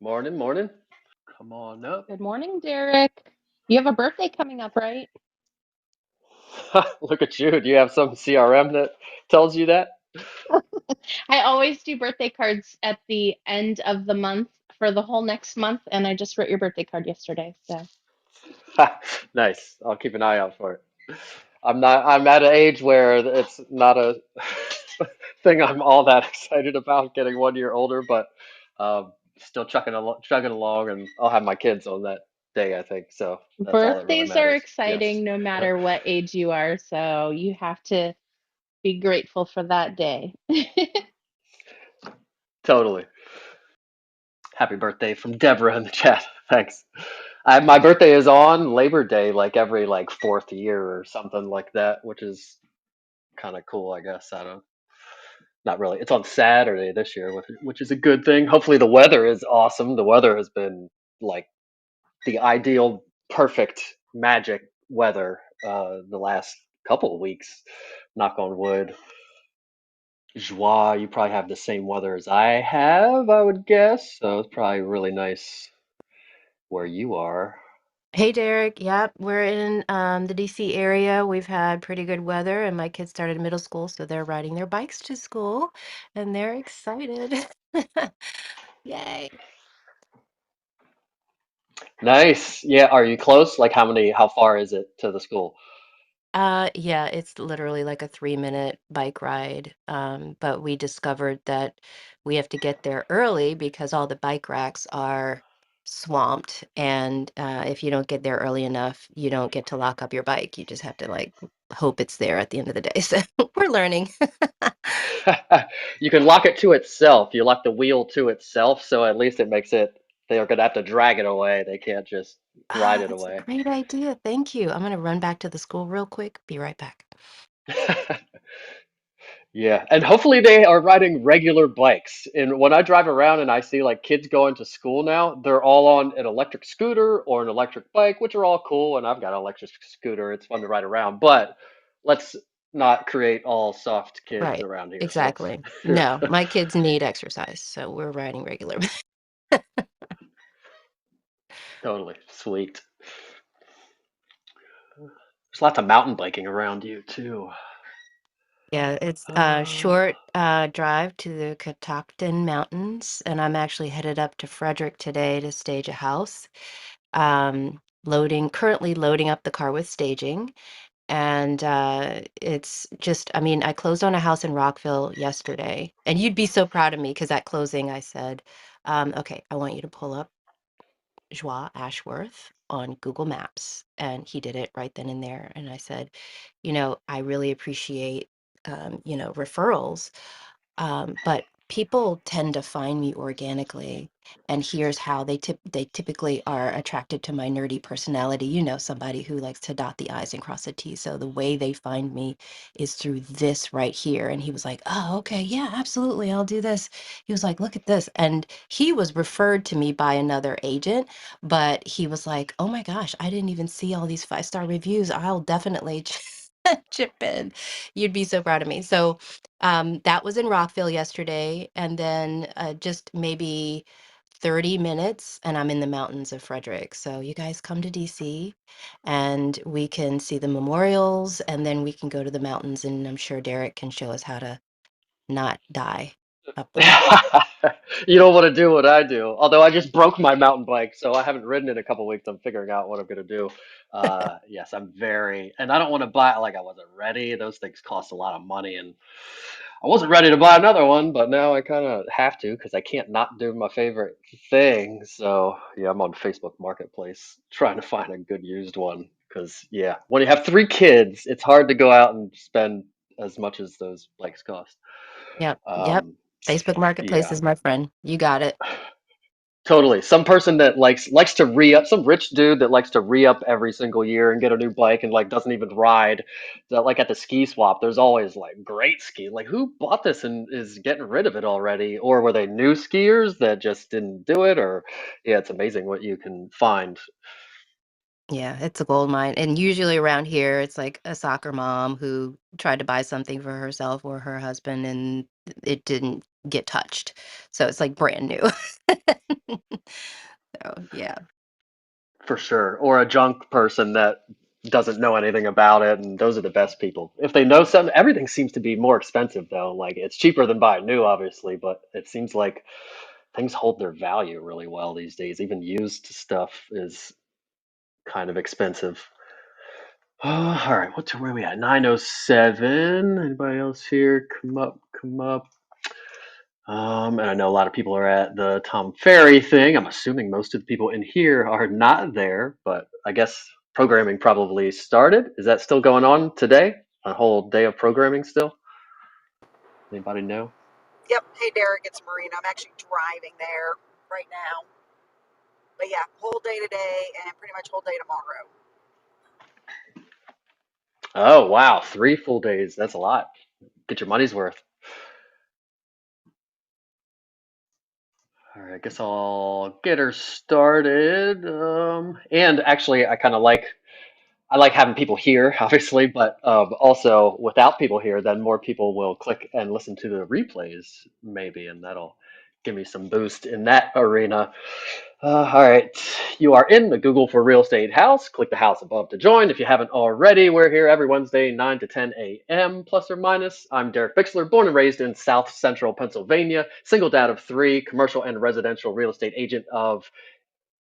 Morning, morning. Come on up. Good morning, Derek. You have a birthday coming up, right? Look at you. Do you have some CRM that tells you that? I always do birthday cards at the end of the month for the whole next month, and I just wrote your birthday card yesterday. So Nice. I'll keep an eye out for it. I'm at an age where it's not a thing I'm all that excited about getting 1 year older, but still chugging along, and I'll have my kids on that day, I think. So that's all that really birthdays are matters. Yes. exciting no matter what age you are. So you have to be grateful for that day. Totally. Happy birthday from Deborah in the chat. Thanks. My birthday is on Labor Day, like every like fourth year or something like that, which is kind of cool, I guess. I don't, not really. It's on Saturday this year, which is a good thing. Hopefully, the weather is awesome. The weather has been like the ideal, perfect, magic weather the last couple of weeks. Knock on wood. Joie, you probably have the same weather as I have, I would guess. So it's probably really nice where you are. Hey Derek, yep, we're in the DC area. We've had pretty good weather, and my kids started middle school, so they're riding their bikes to school, and they're excited. Yay. Nice. Yeah. Are you close? Like how far is it to the school? Yeah, it's literally like a 3-minute bike ride. But we discovered that we have to get there early because all the bike racks are swamped, and if you don't get there early enough, you don't get to lock up your bike. You just have to like hope it's there at the end of the day. So we're learning. You can lock it to itself. You lock the wheel to itself, so at least it makes it, they're gonna have to drag it away. They can't just ride Ah, it that's a away. great idea. Thank you. I'm gonna run back to the school real quick. Be right back. Yeah, and hopefully they are riding regular bikes. And when I drive around and I see like kids going to school now, they're all on an electric scooter or an electric bike, which are all cool. And I've got an electric scooter. It's fun to ride around. But let's not create all soft kids Right. around here. So Exactly. No, my kids need exercise, so we're riding regular. totally sweet. There's lots of mountain biking around you too. Yeah, it's a Uh, short drive to the Catoctin Mountains, and I'm actually headed up to Frederick today to stage a house. Currently loading up the car with staging. And it's just, I mean, I closed on a house in Rockville yesterday, and you'd be so proud of me because at closing I said, okay, I want you to pull up Joie Ashworth on Google Maps. And he did it right then and there. And I said, I really appreciate, referrals, but people tend to find me organically, and here's how they typically are attracted to my nerdy personality. Somebody who likes to dot the i's and cross the t's. So the way they find me is through this right here. And he was like, "Oh, okay, yeah, absolutely, I'll do this." He was like, "Look at this," and he was referred to me by another agent, but he was like, "Oh my gosh, I didn't even see all these 5-star reviews. I'll definitely." Chip in. You'd be so proud of me. So that was in Rockville yesterday, and then just maybe 30 minutes, and I'm in the mountains of Frederick. So you guys come to DC, and we can see the memorials, and then we can go to the mountains, and I'm sure Derek can show us how to not die up there. you don't want to do what I do. Although I just broke my mountain bike, so I haven't ridden in a couple weeks. I'm figuring out what I'm gonna do. Yes, I'm very, and I don't want to buy like I wasn't ready. Those things cost a lot of money, and I wasn't ready to buy another one, but now I kind of have to because I can't not do my favorite thing. So yeah, I'm on Facebook Marketplace trying to find a good used one. Because yeah, when you have three kids, it's hard to go out and spend as much as those bikes cost. Yep, yep. Um, Facebook Marketplace yeah, is my friend. You got it. totally. Some person that likes to re-up, some rich dude that likes to re-up every single year and get a new bike and like doesn't even ride. That like at the ski swap, there's always like great ski. Like who bought this and is getting rid of it already? Or were they new skiers that just didn't do it? Or yeah, it's amazing what you can find. Yeah, it's a gold mine. And usually around here, it's like a soccer mom who tried to buy something for herself or her husband, and it didn't get touched. So it's like brand new. So yeah. For sure. Or a junk person that doesn't know anything about it, and those are the best people. If they know something, everything seems to be more expensive though. Like it's cheaper than buying new, obviously, but it seems like things hold their value really well these days. Even used stuff is kind of expensive. All right, where are we at? 9:07. Anybody else here? Come up, come up. And I know a lot of people are at the Tom Ferry thing. I'm assuming most of the people in here are not there, but I guess programming probably started. Is that still going on today? A whole day of programming still? Anybody know? Yep. Hey, Derek, it's Marina. I'm actually driving there right now. But yeah, whole day today and pretty much whole day tomorrow. Oh, wow, 3 full days. That's a lot. Get your money's worth. All right, I guess I'll get her started. And actually, I like having people here, obviously, but also without people here, then more people will click and listen to the replays, maybe, and that'll give me some boost in that arena. All right, you are in the Google for Real Estate house. Click the house above to join. If you haven't already, we're here every Wednesday, 9 to 10 a.m., plus or minus. I'm Derek Bixler, born and raised in South Central Pennsylvania, single dad of 3, commercial and residential real estate agent of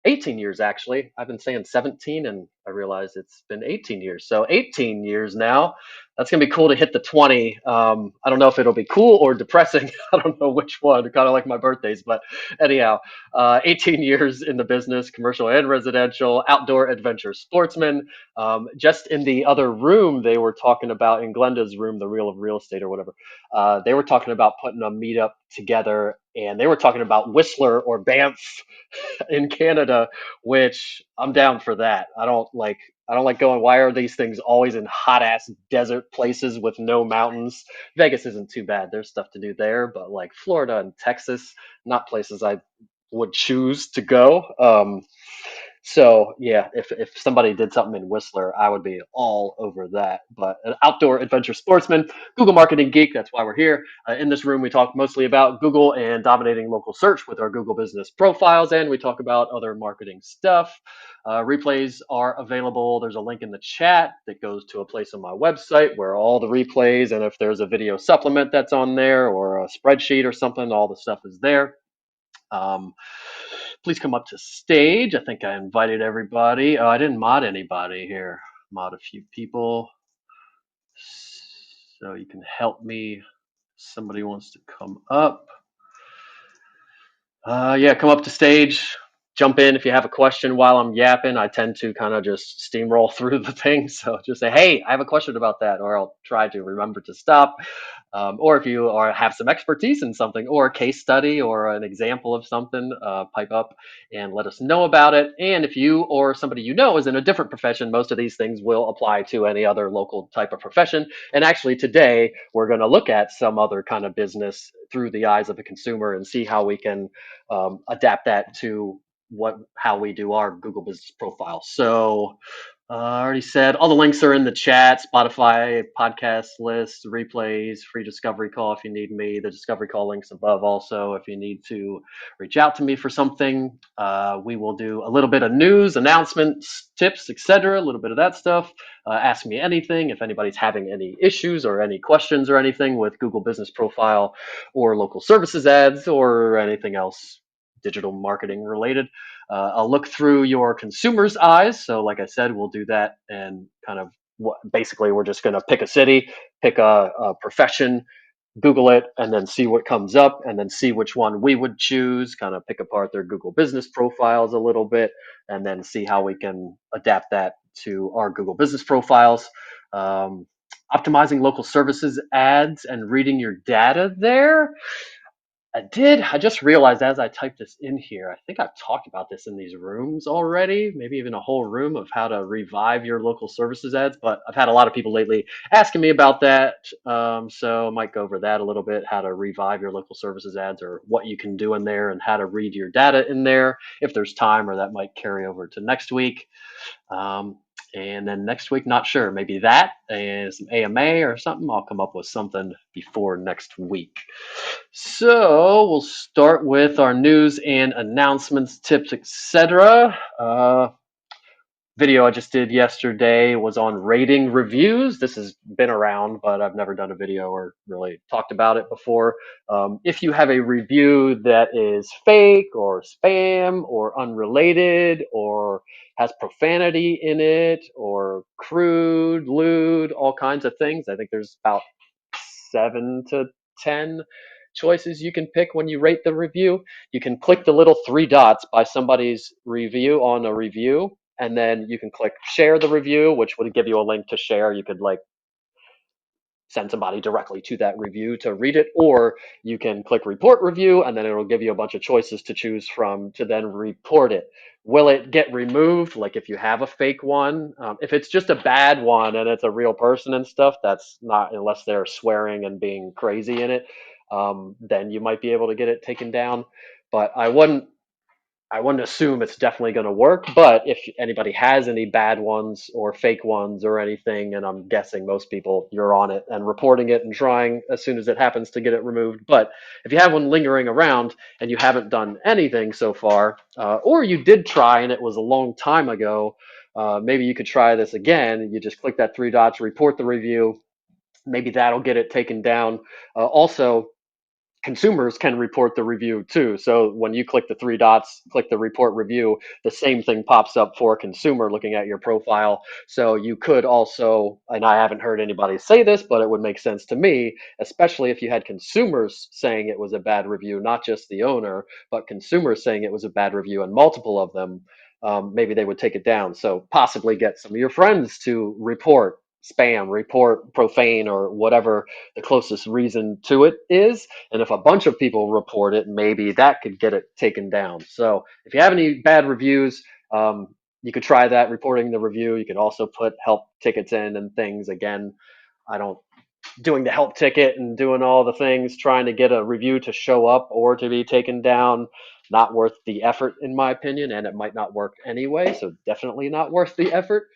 18 years actually. I've been saying 17 and I realize it's been 18 years. So 18 years now. That's going to be cool to hit the 20. I don't know if it'll be cool or depressing. I don't know which one, kind of like my birthdays. But anyhow, 18 years in the business, commercial and residential, outdoor adventure sportsman. Just in the other room, they were talking about, in Glenda's room, the Reel of Real Estate or whatever, they were talking about putting a meetup together and they were talking about Whistler or Banff in Canada, which I'm down for that. I don't like going. Why are these things always in hot ass desert places with no mountains? Vegas isn't too bad. There's stuff to do there, but like Florida and Texas, not places I would choose to go. So yeah, if somebody did something in Whistler, I would be all over that. But an outdoor adventure sportsman, Google marketing geek. That's why we're here. In this room, we talk mostly about Google and dominating local search with our Google business profiles, and we talk about other marketing stuff. Replays are available. There's a link in the chat that goes to a place on my website where all the replays, and if there's a video supplement that's on there or a spreadsheet or something, all the stuff is there. Please come up to stage. I think I invited everybody. Oh, I didn't mod anybody here. Mod a few people. So you can help me. Somebody wants to come up. Yeah, come up to stage. Jump in if you have a question while I'm yapping. I tend to kind of just steamroll through the thing. So just say, hey, I have a question about that, or I'll try to remember to stop. Or if you have some expertise in something or a case study or an example of something, pipe up and let us know about it. And if you or somebody you know is in a different profession, most of these things will apply to any other local type of profession. And actually today, we're going to look at some other kind of business through the eyes of a consumer and see how we can adapt that to how we do our Google business profile. So I already said all the links are in the chat, Spotify, podcast list, replays, free discovery call if you need me. The discovery call links above also if you need to reach out to me for something. We will do a little bit of news, announcements, tips, etc., a little bit of that stuff. Ask me anything if anybody's having any issues or any questions or anything with Google Business Profile or local services ads or anything else digital marketing related. I'll look through your consumer's eyes. So, like I said, we'll do that and kind of basically we're just going to pick a city, pick a profession, Google it, and then see what comes up, and then see which one we would choose. Kind of pick apart their Google business profiles a little bit, and then see how we can adapt that to our Google business profiles. Optimizing local services ads and reading your data there. I just realized as I typed this in here, I think I've talked about this in these rooms already, maybe even a whole room of how to revive your local services ads. But I've had a lot of people lately asking me about that. So I might go over that a little bit, how to revive your local services ads or what you can do in there and how to read your data in there if there's time, or that might carry over to next week. Um, And then next week, not sure, maybe that and some AMA or something. I'll come up with something before next week. So we'll start with our news and announcements, tips, etc. Video I just did yesterday was on rating reviews. This has been around, but I've never done a video or really talked about it before. If you have a review that is fake or spam or unrelated or has profanity in it or crude, lewd, all kinds of things, I think there's about 7 to 10 choices you can pick when you rate the review. You can click the little three dots by somebody's review on a review, and then you can click share the review, which would give you a link to share. You could like send somebody directly to that review to read it, or you can click report review, and then it'll give you a bunch of choices to choose from to then report it. Will it get removed? Like if you have a fake one, if it's just a bad one and it's a real person and stuff, that's not, unless they're swearing and being crazy in it, then you might be able to get it taken down. But I wouldn't assume it's definitely going to work, but if anybody has any bad ones or fake ones or anything, and I'm guessing most people, you're on it and reporting it and trying as soon as it happens to get it removed. But if you have one lingering around and you haven't done anything so far, or you did try and it was a long time ago, maybe you could try this again. You just click that three dots, report the review. Maybe that'll get it taken down. Also, consumers can report the review too. So when you click the three dots, click the report review, the same thing pops up for a consumer looking at your profile. So you could also, and I haven't heard anybody say this, but it would make sense to me, especially if you had consumers saying it was a bad review, not just the owner, but consumers saying it was a bad review and multiple of them, maybe they would take it down. So possibly get some of your friends to report spam, report profane, or whatever the closest reason to it is. And if a bunch of people report it, maybe that could get it taken down. So if you have any bad reviews, you could try that, reporting the review. You could also put help tickets in and things. Again, I don't doing the help ticket and doing all the things, trying to get a review to show up or to be taken down, not worth the effort, in my opinion, and it might not work anyway, so definitely not worth the effort.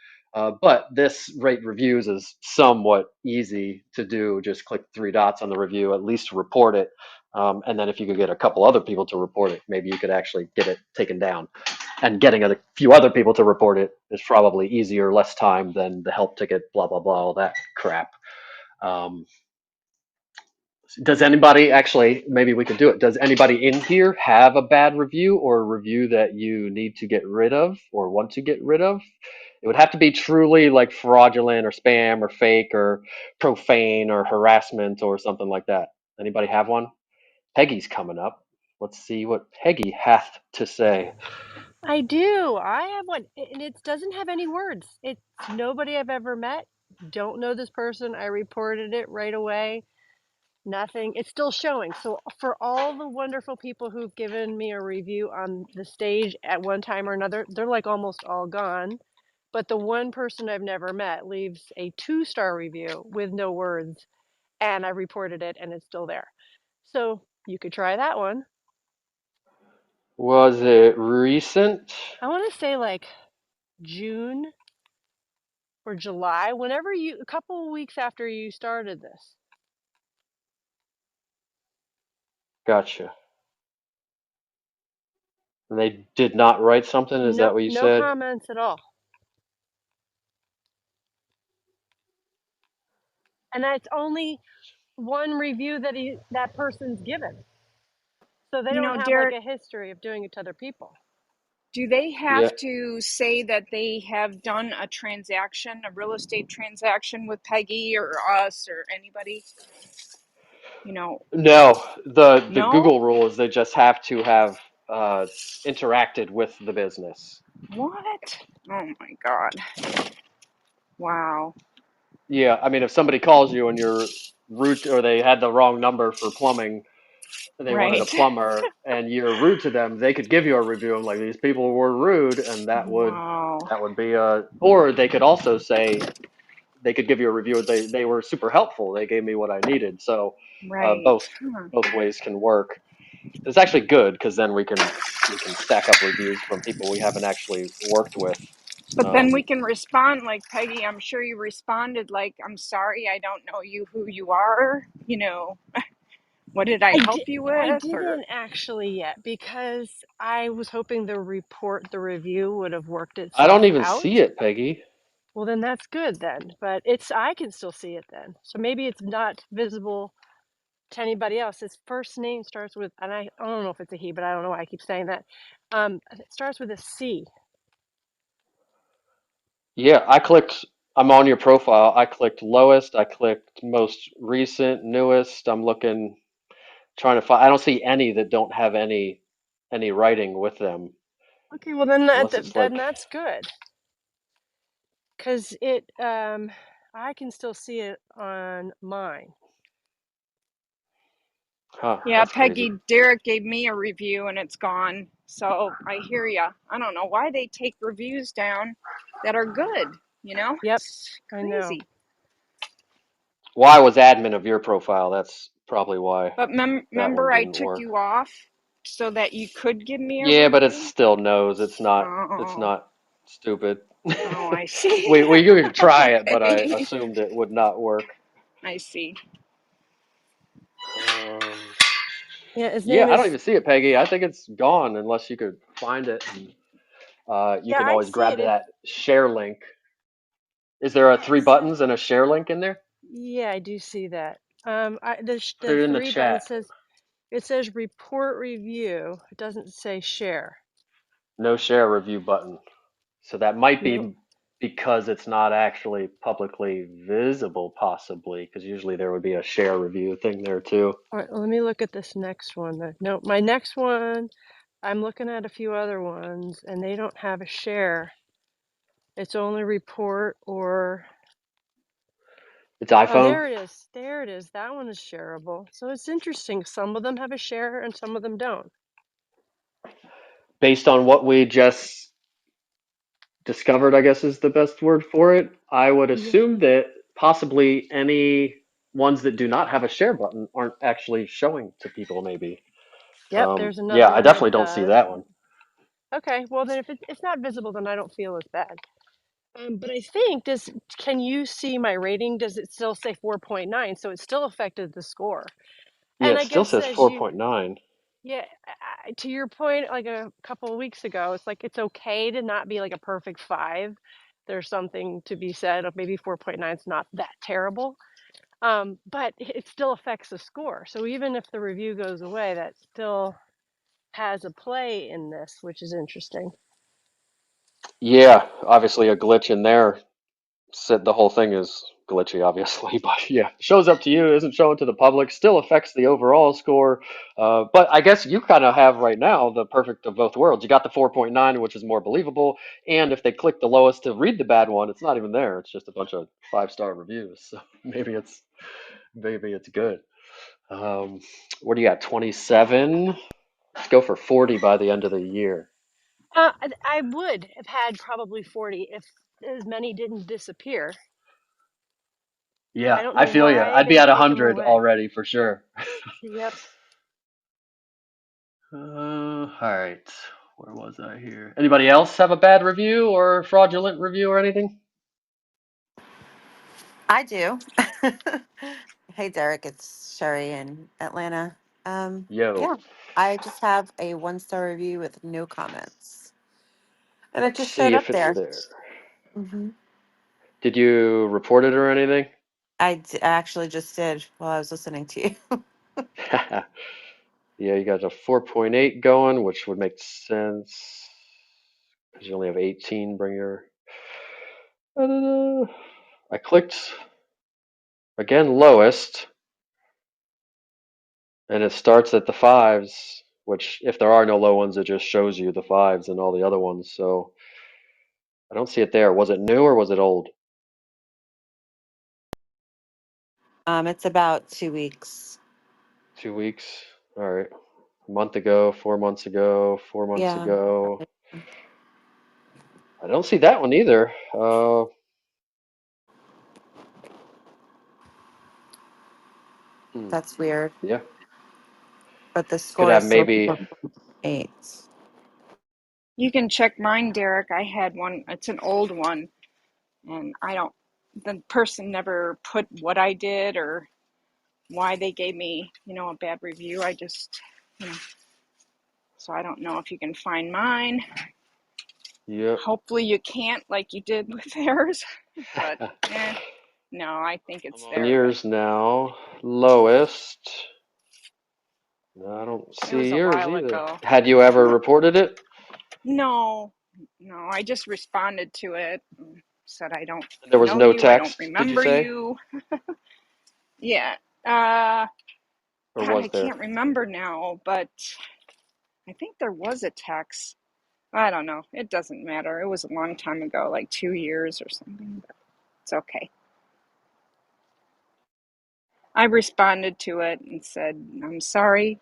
But this rate reviews is somewhat easy to do. Just click three dots on the review, at least report it. And then if you could get a couple other people to report it, maybe you could actually get it taken down. And getting a few other people to report it is probably easier, less time than the help ticket, blah, blah, blah, all that crap. Um, does anybody actually, maybe we could do it. Does anybody in here have a bad review or a review that you need to get rid of or want to get rid of? It would have to be truly like fraudulent or spam or fake or profane or harassment or something like that. Anybody have one? Peggy's coming up. Let's see what Peggy hath to say. I do. I have one, and it doesn't have any words. It's nobody I've ever met. Don't know this person. I reported it right away. Nothing. It's still showing. So for all the wonderful people who've given me a review on the stage at one time or another, they're like almost all gone. But the one person I've never met leaves a 2-star review with no words, and I reported it, and it's still there. So you could try that one. Was it recent? I want to say like June or July, whenever a couple of weeks after you started this. Gotcha. And they did not write something? Is that what you No said? comments at all. And that's only one review that person's given. So they don't have like Derek, a history of doing it to other people. do they Yeah. have to say that they have done a transaction, a real estate transaction with Peggy or us or anybody? No, the No? Google rule is they just have to have interacted with the business. What? Oh my God. Wow. Yeah, I mean, if somebody calls you and you're rude or they had the wrong number for plumbing, they wanted a Right. plumber, and you're rude to them, they could give you a review. I'm like, these people were rude, and Wow. that would be a. Or they could also say they could give you a review. They were super helpful. They gave me what I needed. So Right. both ways can work. It's actually good because then we can stack up reviews from people we haven't actually worked with. But then we can respond like Peggy. I'm sure you responded like, "I'm sorry, I don't know you who you are. You know, what did I help you I with?" Or didn't actually yet because I was hoping the review would have worked I don't itself even out. see it, Peggy. Well, then that's good then. But I can still see it then. So maybe it's not visible to anybody else. His first name starts with, and I don't know if it's a he, but I don't know why I keep saying that. It starts with a C. Yeah, I'm on your profile. I clicked lowest. I clicked most recent, newest. I'm looking, trying to find. I don't see any that don't have any writing with them, Okay, well then unless it's then like, that's good because I can still see it on mine. huh, yeah, that's crazy. Peggy, Derek gave me a review and it's gone. So I hear ya. I don't know why they take reviews down that are good. You know, Yep, it's I know. crazy. Well, I was admin of your profile. That's probably why But that one remember, I didn't took work. you off so that you could give me a Yeah, but it review. still knows it's Oh, not stupid. oh, I see. We could try it, but I Okay, assumed it would not work. I see. Um, Yeah, his yeah, name I don't is. even see it, Peggy. I think it's gone unless you could find it. And, you Yeah, can I always see grab it. If that share link. Is there a yeah, three buttons and a share link in there? yeah, I do see that. Put The it in the three button chat. says it says report review. It doesn't say share. No share review button. So that might No. be because it's not actually publicly visible, possibly, because usually there would be a share review thing there too. All right, let me look at this next one. No, my next one. I'm looking at a few other ones, and they don't have a share. It's only report or. It's Oh, iPhone. there it is. There it is. That one is shareable. So it's interesting. Some of them have a share and some of them don't. Based on what we just discovered, I guess is the best word for it, I would Yeah. assume that possibly any ones that do not have a share button aren't actually showing to people, maybe. Yep, there's Yeah, another I one that definitely don't see does. that one. Okay, well then if it's not visible, then I don't feel as bad. But I think can you see my rating? Does it still say 4.9? So it still affected the score. Yeah, And it I still guess says 4.9. yeah, to your point, like a couple of weeks ago, it's like it's okay to not be like a perfect 5. There's something to be said of maybe 4.9 is not that terrible. But it still affects the score. So even if the review goes away, that still has a play in this, which is interesting. Yeah, obviously a glitch in there. Said the whole thing is glitchy, obviously, but yeah, shows up to you, isn't showing to the public, still affects the overall score. But I guess you kind of have right now the perfect of both worlds. You got the 4.9, which is more believable, and if they click the lowest to read the bad one, it's not even there. It's just a bunch of 5-star reviews. So maybe it's good. Um, what do you got? 27. Let's go for 40 by the end of the year. I would have had probably 40 if as many didn't disappear. I Yeah, don't I know feel you. why I'd be they at take them 100 away. already for sure. Yep. All right. Where was I here? Anybody else have a bad review or fraudulent review or anything? I do. Hey, Derek, it's Sherry in Atlanta. Yo, Yeah, I just have a 1-star review with no comments, and it let's just showed see up if it's there. there. hmm Did you report it or anything? I actually just did while I was listening to you. Yeah, you got a 4.8 going, which would make sense because you only have 18. Bring your. I clicked again lowest, and it starts at the fives, which if there are no low ones, it just shows you the fives and all the other ones. So I don't see it there. Was it new or was it old? It's about 2 weeks. 2 weeks. All right. A month ago, 4 months ago, 4 months Yeah. ago. I don't see that one either. Hmm. That's weird, Yeah. but the Could score is have still maybe 4.8. You can check mine, Derek. I had one. It's an old one, and the person never put what I did or why they gave me, a bad review. I just, you know, so I don't know if you can find mine. Yep. Hopefully you can't like you did with theirs, but no, I think I'm it's on there, but yours now. Lowest. No, I don't it was see a yours while either. ago. Had you ever reported it? No, no, I just responded to it. Said I don't There was know no you, I don't text, did you remember say? you. Yeah. God, Or I was there? can't remember now, but I think there was a text. I don't know. It doesn't matter. It was a long time ago, like 2 years or something. But it's okay. I responded to it and said, I'm sorry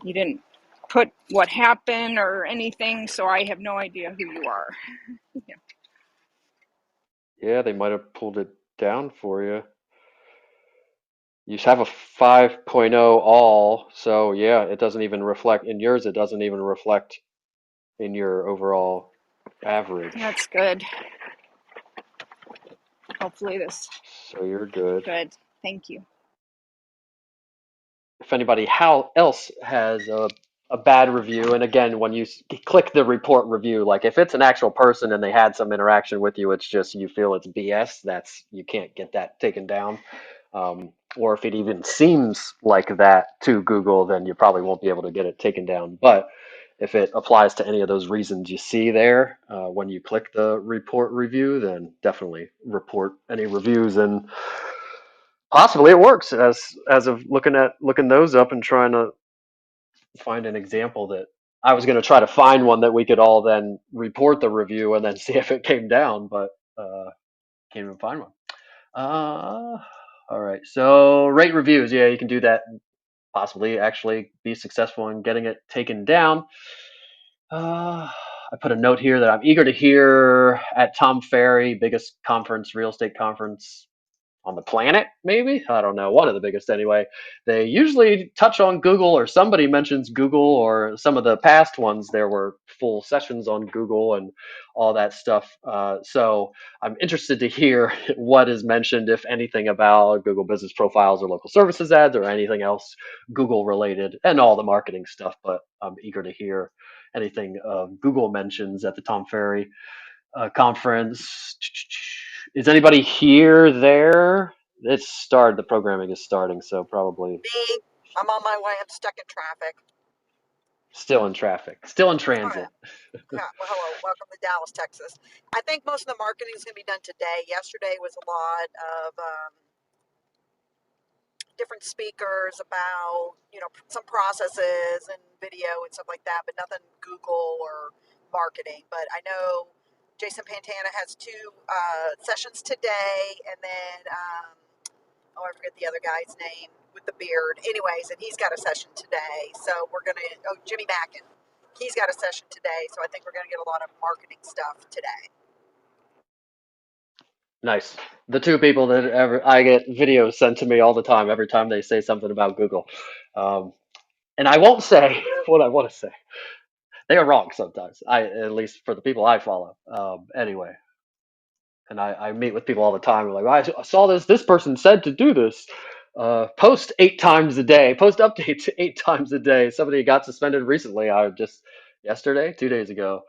you didn't put what happened or anything, so I have no idea who you are. Yeah. Yeah, they might have pulled it down for you. You have a 5.0 all, so yeah, it doesn't even reflect in yours. It doesn't even reflect in your overall average. That's good. Hopefully this So you're good. good. Thank you. If anybody else has a bad review, and again, when you click the report review, like if it's an actual person and they had some interaction with you, it's just you feel it's BS. That's you can't get that taken down. Or if it even seems like that to Google, then you probably won't be able to get it taken down. But if it applies to any of those reasons you see there when you click the report review, then definitely report any reviews, and possibly it works as of looking those up and trying to find an example that I was going to try to find one that we could all then report the review and then see if it came down, but can't even find one. All right, so rate reviews, yeah, you can do that. Possibly actually be successful in getting it taken down. I put a note here that I'm eager to hear at Tom Ferry, biggest conference, real estate conference on the planet, maybe? I don't know, one of the biggest anyway. They usually touch on Google, or somebody mentions Google, or some of the past ones, there were full sessions on Google and all that stuff. So I'm interested to hear what is mentioned, if anything, about Google business profiles or local services ads or anything else Google related, and all the marketing stuff. But I'm eager to hear anything Google mentions at the Tom Ferry conference. Is anybody here there? It's started. The programming is starting, so probably Me, I'm on my way. I'm stuck in traffic. still in traffic, still in Oh, yeah. transit. Yeah. Well, hello. Welcome to Dallas, Texas. I think most of the marketing is going to be done today. Yesterday was a lot of different speakers about, some processes and video and stuff like that, but nothing Google or marketing. But I know Jason Pantana has two sessions today, and then I forget the other guy's name with the beard. Anyways, and he's got a session today. So we're gonna. Oh, Jimmy Mackin. He's got a session today. So I think we're gonna get a lot of marketing stuff today. Nice. The two people that ever I get videos sent to me all the time every time they say something about Google, and I won't say what I want to say. They are wrong sometimes. At least for the people I follow. Anyway, and I meet with people all the time. Like, I saw this person said to do this. Post 8 times a day. Post updates 8 times a day. Somebody got suspended recently. I just yesterday, 2 days ago,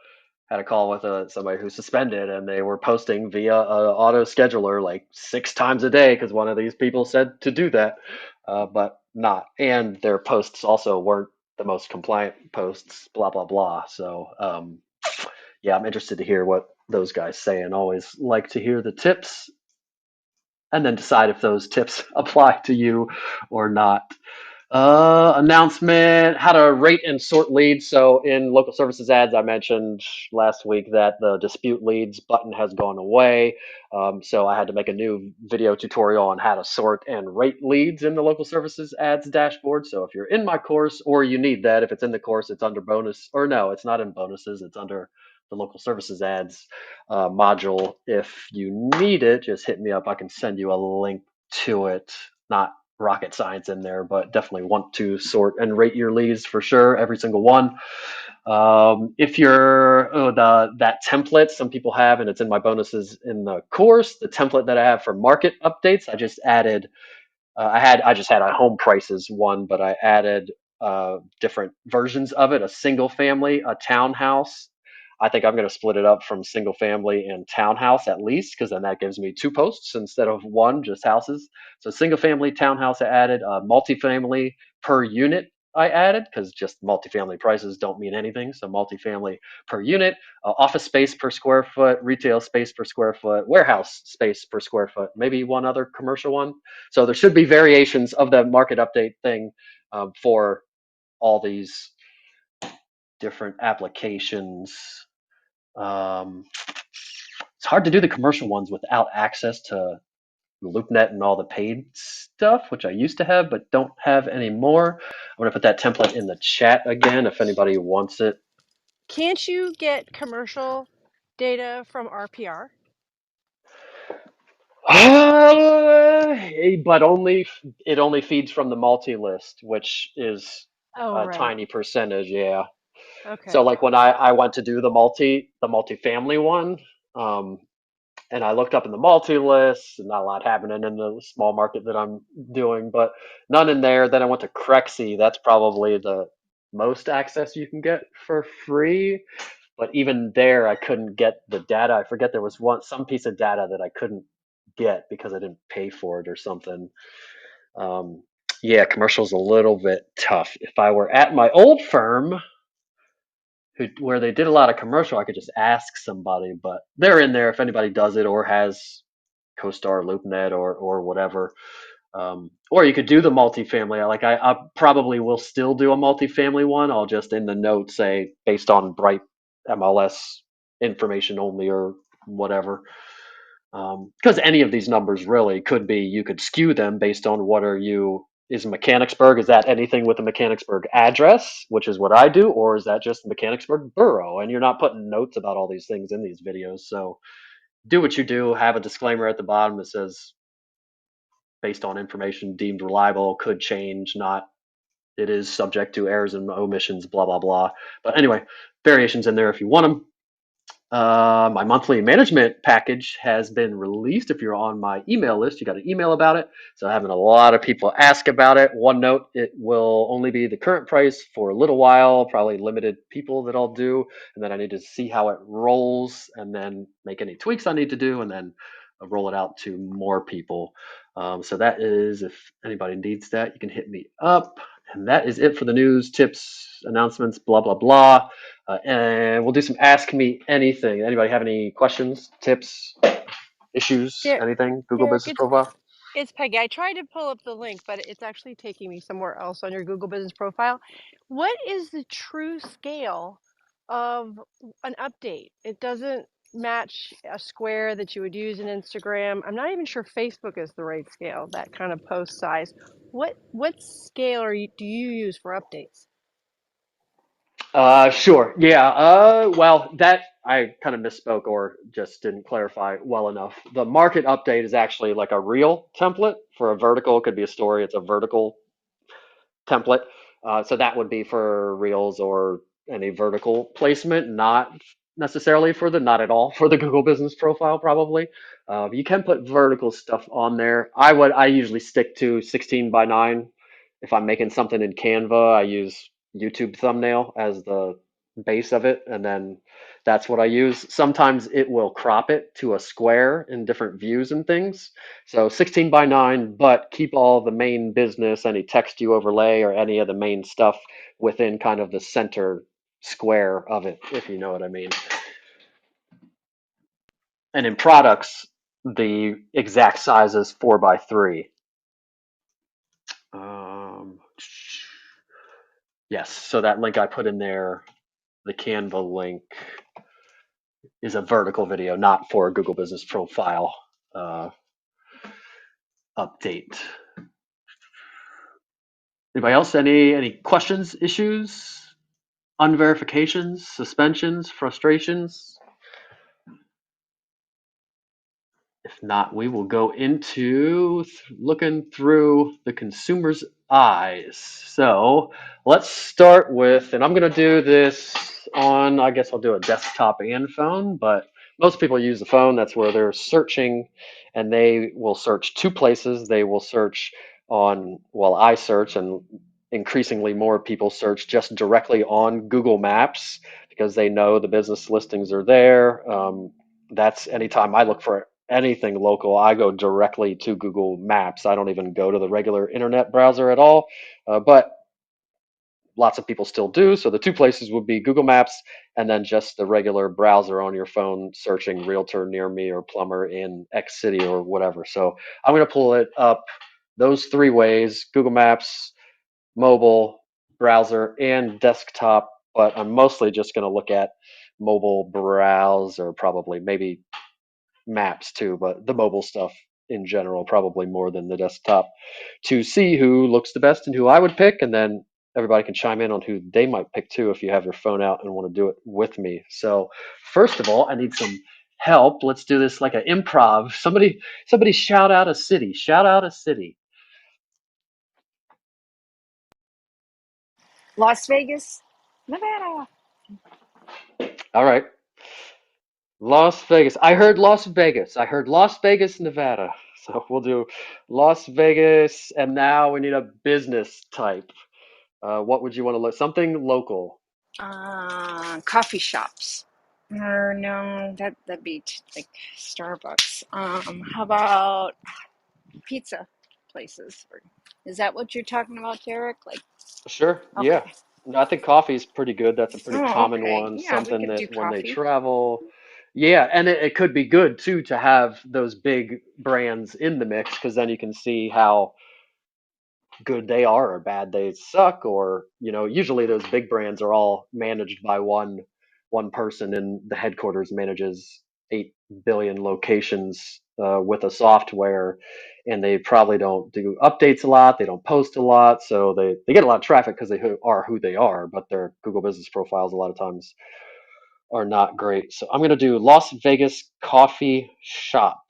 had a call with somebody who's suspended, and they were posting via auto scheduler like 6 times a day because one of these people said to do that, but not. And their posts also weren't the most compliant posts. Blah blah blah. So yeah, I'm interested to hear what those guys say, and always like to hear the tips and then decide if those tips apply to you or not. Announcement, how to rate and sort leads. So in local services ads, I mentioned last week that the dispute leads button has gone away. So I had to make a new video tutorial on how to sort and rate leads in the local services ads dashboard. So if you're in my course, or you need that, if it's in the course, it's under bonus, or no, it's not in bonuses, it's under the local services ads module. If you need it, just hit me up. I can send you a link to it. Not rocket science in there, but definitely want to sort and rate your leads for sure, every single one. If you're that template some people have, and it's in my bonuses in the course, the template that I have for market updates, I just added I just had a home prices one, but I added different versions of it: a single family, a townhouse. I think I'm going to split it up from single family and townhouse at least, because then that gives me two posts instead of one, just houses. So single family, townhouse I added, multifamily per unit I added, because just multifamily prices don't mean anything. So multifamily per unit, office space per square foot, retail space per square foot, warehouse space per square foot, maybe one other commercial one. So there should be variations of the market update thing for all these different applications. Um, it's hard to do the commercial ones without access to LoopNet and all the paid stuff, which I used to have but don't have anymore. I'm going to put that template in the chat again if anybody wants it. Can't you get commercial data from RPR? But only it only feeds from the multi-list, which is Oh, a right. tiny percentage. Yeah. So Okay. like when I went to do the multifamily one, um, and I looked up in the multi list, not a lot happening in the small market that I'm doing, but none in there. Then I went to Crexy. That's probably the most access you can get for free. But even there, I couldn't get the data. I forget there was some piece of data that I couldn't get because I didn't pay for it or something. Um, yeah, commercial's a little bit tough. If I were at my old firm, where they did a lot of commercial, I could just ask somebody, but they're in there if anybody does it or has CoStar, LoopNet, or whatever. Or you could do the multifamily. Like I probably will still do a multifamily one. I'll just in the note say based on Bright MLS information only or whatever. Because any of these numbers really could be, you could skew them based on what are you, is Mechanicsburg, is that anything with a Mechanicsburg address, which is what I do, or is that just Mechanicsburg borough? And you're not putting notes about all these things in these videos. So do what you do, have a disclaimer at the bottom that says based on information deemed reliable, could change, not it is subject to errors and omissions, blah, blah, blah. But anyway, variations in there if you want them. My monthly management package has been released. If you're on my email list, you got an email about it. So having a lot of people ask about it. One note, it will only be the current price for a little while, probably limited people that I'll do. And then I need to see how it rolls and then make any tweaks I need to do and then roll it out to more people. So that is, if anybody needs that, you can hit me up. And that is it for the news, tips, announcements, blah, blah, blah. And we'll do some Ask Me Anything. Anybody have any questions, tips, issues, anything? Google Derek, Business Profile? it's Peggy. I tried to pull up the link, but it's actually taking me somewhere else on your Google Business Profile. What is the true scale of an update? It doesn't match a square that you would use in Instagram. I'm not even sure Facebook is the right scale, that kind of post size. What scale do you use for updates? Sure. Yeah. Well, that I kind of misspoke or just didn't clarify well enough. The market update is actually like a real template for a vertical. It could be a story. It's a vertical template. So that would be for Reels or any vertical placement, not necessarily for not at all for the Google Business Profile, probably. You can put vertical stuff on there. I usually stick to 16 by 9. If I'm making something in Canva, I use YouTube thumbnail as the base of it, and then that's what I use. Sometimes it will crop it to a square in different views and things. So 16 by 9, but keep all the main business, any text you overlay, or any of the main stuff within kind of the center square of it, if you know what I mean. And in products, the exact size is 4 by 3. Yes, so that link I put in there, the Canva link, is a vertical video, not for a Google Business Profile update. Anybody else? Any questions, issues, unverifications, suspensions, frustrations? If Not, we will go into looking through the consumer's eyes. So let's start with, and I'm going to do this on, I guess I'll do a desktop and phone, but most people use the phone. That's where they're searching, and they will search two places. They will search on, well, I search, and increasingly more people search just directly on Google Maps because they know the business listings are there. That's anytime I look for anything local, I go directly to Google Maps. I don't even go to the regular internet browser at all. But lots of people still do. So the two places would be Google Maps and then just the regular browser on your phone searching realtor near me or plumber in X city or whatever. So I'm going to pull it up those three ways: Google Maps, mobile, browser, and desktop. But I'm mostly just going to look at mobile browser, probably maybe maps too, but the mobile stuff in general, probably more than the desktop, to see who looks the best and who I would pick. And then everybody can chime in on who they might pick too if you have your phone out and want to do it with me. So, first of all, I need some help. Let's do this like an improv. Somebody shout out a city. Shout out a city. Las Vegas, Nevada. All right. Las Vegas. I heard Las Vegas. I heard Las Vegas, Nevada. So we'll do Las Vegas, and now we need a business type. What would you want to look? Something local. Coffee shops. Or no, that'd be like Starbucks. How about pizza places? Is that what you're talking about, Derek? Like, Sure. Yeah. okay. No, I think coffee is pretty good. That's a pretty Oh, common okay. one. Yeah, we Something could that do when they coffee. travel, yeah, and it could be good too to have those big brands in the mix because then you can see how good they are or bad they suck, or usually those big brands are all managed by one person, and the headquarters manages 8 billion locations with a software, and they probably don't do updates a lot, they don't post a lot, so they get a lot of traffic because they are who they are, but their Google business profiles a lot of times are not great. So I'm going to do Las Vegas coffee shop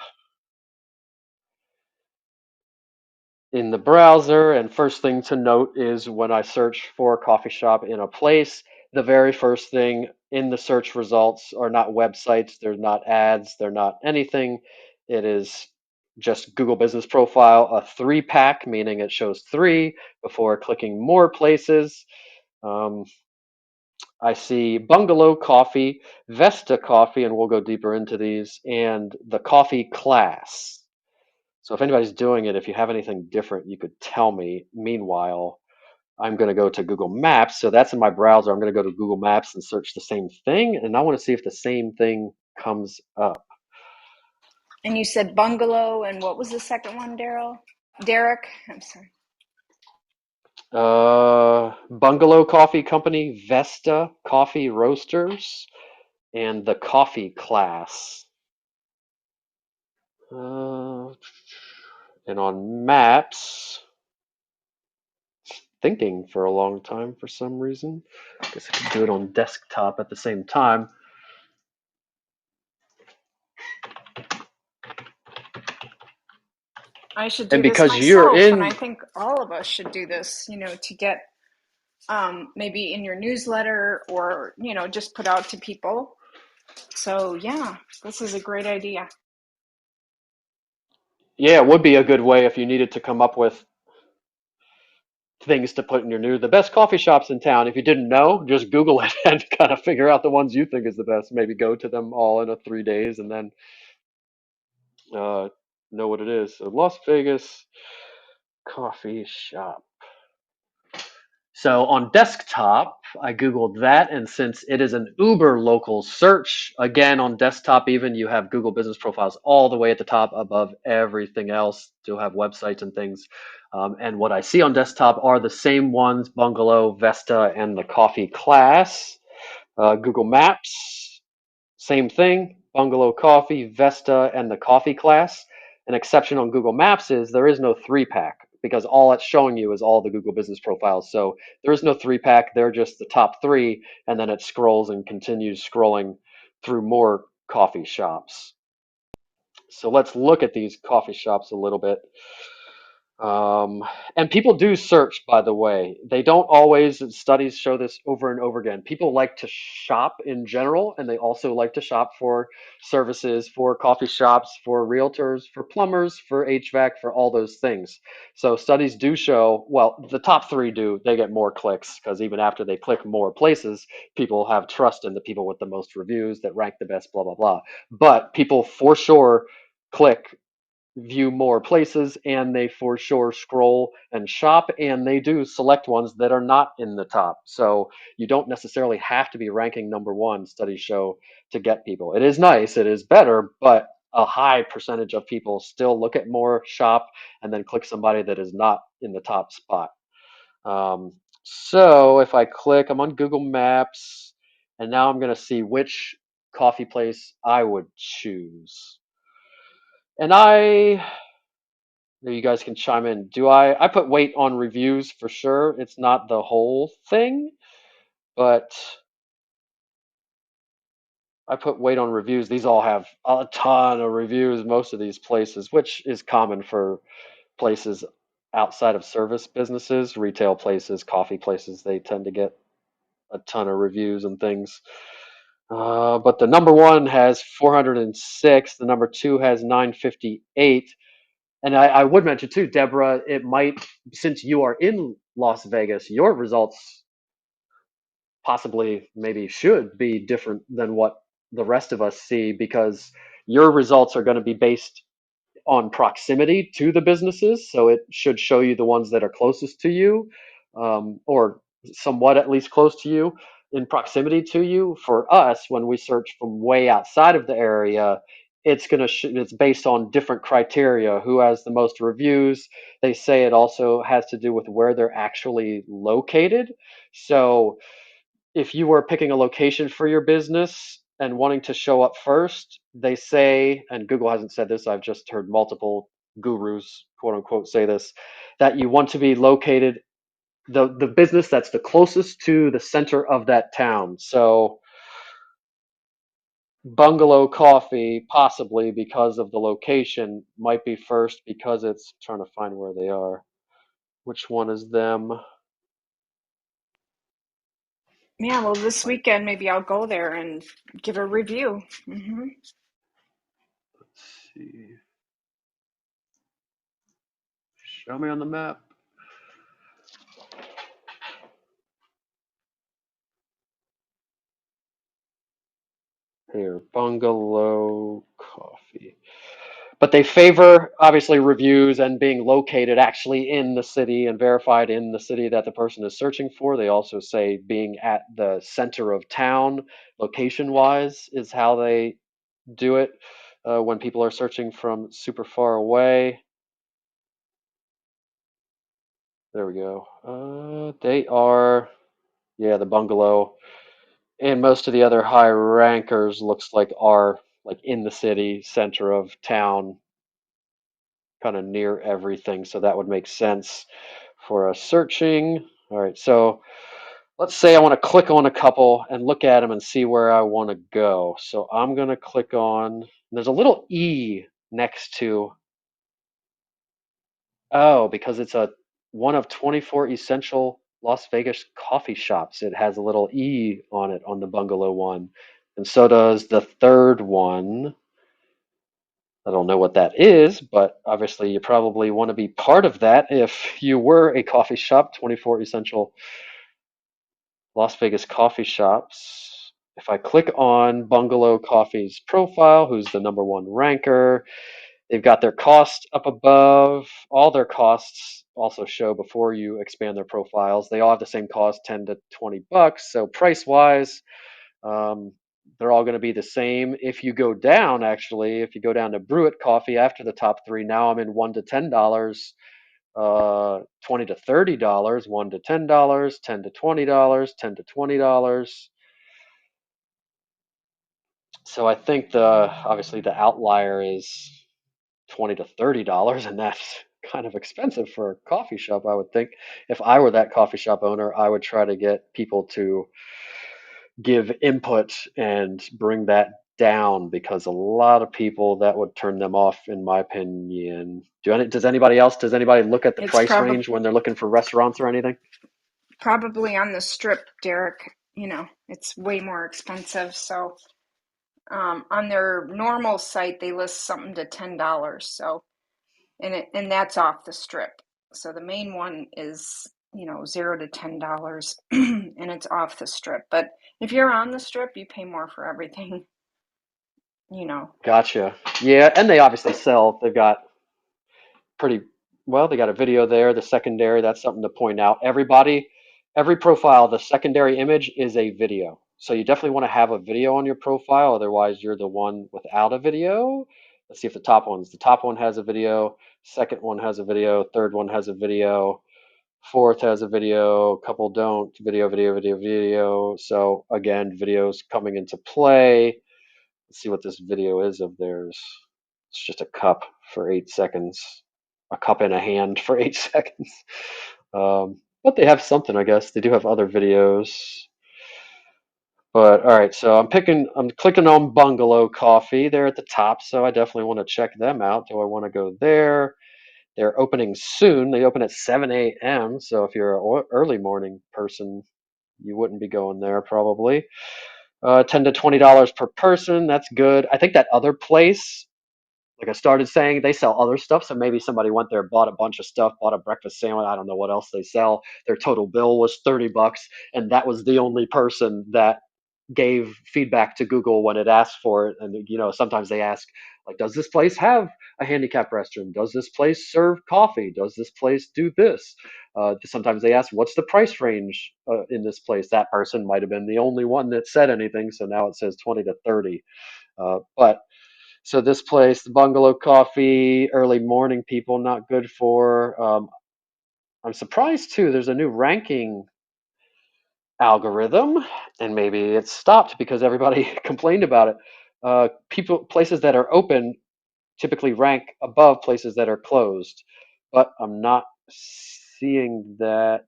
in the browser. And first thing to note is when I search for a coffee shop in a place, the very first thing in the search results are not websites, they're not ads, they're not anything. It is just Google Business Profile, a three pack, meaning it shows three before clicking more places. Um, I see Bungalow Coffee, Vesta Coffee, and we'll go deeper into these, and the coffee class. So if anybody's doing it, if you have anything different, you could tell me. Meanwhile, I'm going to go to Google Maps. So that's in my browser. I'm going to go to Google Maps and search the same thing. And I want to see if the same thing comes up. And you said bungalow, and what was the second one, Daryl? Derek? I'm sorry. Bungalow Coffee Company, Vesta Coffee Roasters, and the coffee class. And on Maps, thinking for a long time for some reason. I guess I could do it on desktop at the same time. I should And do this because you're myself, and I in, think all of us should do this, to get maybe in your newsletter or, just put out to people. So, yeah, this is a great idea. yeah, it would be a good way if you needed to come up with things to put in your the best coffee shops in town. If you didn't know, just Google it and kind of figure out the ones you think is the best. Maybe go to them all in a 3 days and then uh, know what it is. So Las Vegas coffee shop. So on desktop, I Googled that, and since it is an uber local search, again on desktop, even you have Google business profiles all the way at the top above everything else to have websites and things. And what I see on desktop are the same ones: Bungalow, Vesta, and the coffee class. Google Maps, same thing: Bungalow Coffee, Vesta, and the coffee class. An exception on Google Maps is there is no three pack because all it's showing you is all the Google business profiles. So there is no three pack. They're just the top three, and then it scrolls and continues scrolling through more coffee shops. So let's look at these coffee shops a little bit. Um, and people do search, by the way. They don't always, studies show this over and over again. People like to shop in general, and they also like to shop for services, for coffee shops, for realtors, for plumbers, for HVAC, for all those things. So studies do show, well, the top three do, they get more clicks because even after they click more places, people have trust in the people with the most reviews that rank the best, blah, blah, blah. But people for sure click view more places and they for sure scroll and shop and they do select ones that are not in the top. So you don't necessarily have to be ranking number one, studies show, to get people. It is nice, it is better, but a high percentage of people still look at more, shop, and then click somebody that is not in the top spot. Um, so if I click, I'm on Google Maps, and now I'm going to see which coffee place I would choose. And you guys can chime in. I put weight on reviews for sure. It's not the whole thing, but I put weight on reviews. These all have a ton of reviews, most of these places, which is common for places outside of service businesses, retail places, coffee places. They tend to get a ton of reviews and things. But the number one has 406. The number two has 958. And I would mention too, Deborah, it might, since you are in Las Vegas, your results possibly maybe should be different than what the rest of us see because your results are going to be based on proximity to the businesses. So it should show you the ones that are closest to you, or somewhat at least close to you in proximity to you. For us, when we search from way outside of the area, it's going to it's based on different criteria. Who has the most reviews? They say it also has to do with where they're actually located. So if you were picking a location for your business and wanting to show up first, they say, and Google hasn't said this, I've just heard multiple gurus, quote unquote, say this, that you want to be located, the business that's the closest to the center of that town. So Bungalow Coffee, possibly because of the location, might be first because it's trying to find where they are. Which one is them? Yeah, well, this Like, weekend maybe I'll go there and give a review. Hmm. let's see. Show me on the map. Here, Bungalow Coffee. But they favor obviously reviews and being located actually in the city and verified in the city that the person is searching for. They also say being at the center of town, location wise, is how they do it when people are searching from super far away. There we go. They are, yeah, the Bungalow. And most of the other high rankers looks like are like in the city, center of town, kind of near everything. So that would make sense for us searching. All right, so let's say I want to click on a couple and look at them and see where I want to go. So I'm going to click on, there's a little E next to, oh, because it's a one of 24 essential Las Vegas coffee shops. It has a little E on it on the Bungalow one. And so does the third one. I don't know what that is, but obviously you probably want to be part of that if you were a coffee shop, 24 essential Las Vegas coffee shops. If I click on Bungalow Coffee's profile, who's the number one ranker, they've got their cost up above. All their costs also show before you expand their profiles. They all have the same cost, 10 to 20 bucks. So price wise, um, they're all going to be the same. If you go down, actually, if you go down to Brew It Coffee after the top three, now I'm in $1 to $10, 20 to $30, $1 to $10, $10 to $20, $10 to $20. So I think the obviously the outlier is $20 to $30, and that's kind of expensive for a coffee shop, I would think. If I were that coffee shop owner, I would try to get people to give input and bring that down because a lot of people that would turn them off, in my opinion. Does anybody else? Does anybody look at the It's price range when they're looking for restaurants or anything? probably on the strip, Derek. You know, it's way more expensive. So on their normal site, they list something to $10. So and that's off the strip. So the main one is, you know, $0 to $10, and it's off the strip. But if you're on the strip, you pay more for everything. You know, Gotcha. Yeah, and they obviously sell. They've got pretty well. They got a video there. The secondary. That's something to point out. Every profile, the secondary image is a video. So you definitely want to have a video on your profile. Otherwise, you're the one without a video. Let's see if the top ones. The top one has a video. Second one has a video. Third one has a video. Fourth has a video. A couple don't. Video, video, video, video. So again, videos coming into play. Let's see what this video is of theirs. It's just a cup for 8 seconds, a cup in a hand for 8 seconds. But they have something, I guess. They do have other videos. But all right, so I'm clicking on Bungalow Coffee. They're at the top, so I definitely want to check them out. Do I want to go there? They're opening soon. They open at 7 a.m. So if you're an early morning person, you wouldn't be going there probably. $10 to $20 per person. That's good. I think that other place, like I started saying, they sell other stuff. So maybe somebody went there, bought a bunch of stuff, bought a breakfast sandwich. I don't know what else they sell. Their total bill was $30, and that was the only person that gave feedback to Google when it asked for it. And sometimes they ask, like, does this place have a handicap restroom? Does this place serve coffee? Does this place do this? Sometimes they ask, what's the price range in this place? That person might have been the only one that said anything, so now it says 20 to 30. But so this place, the Bungalow Coffee, early morning people, not good for. I'm surprised too. There's a new ranking algorithm, and maybe it's stopped because everybody complained about it. Places that are open typically rank above places that are closed, but I'm not seeing that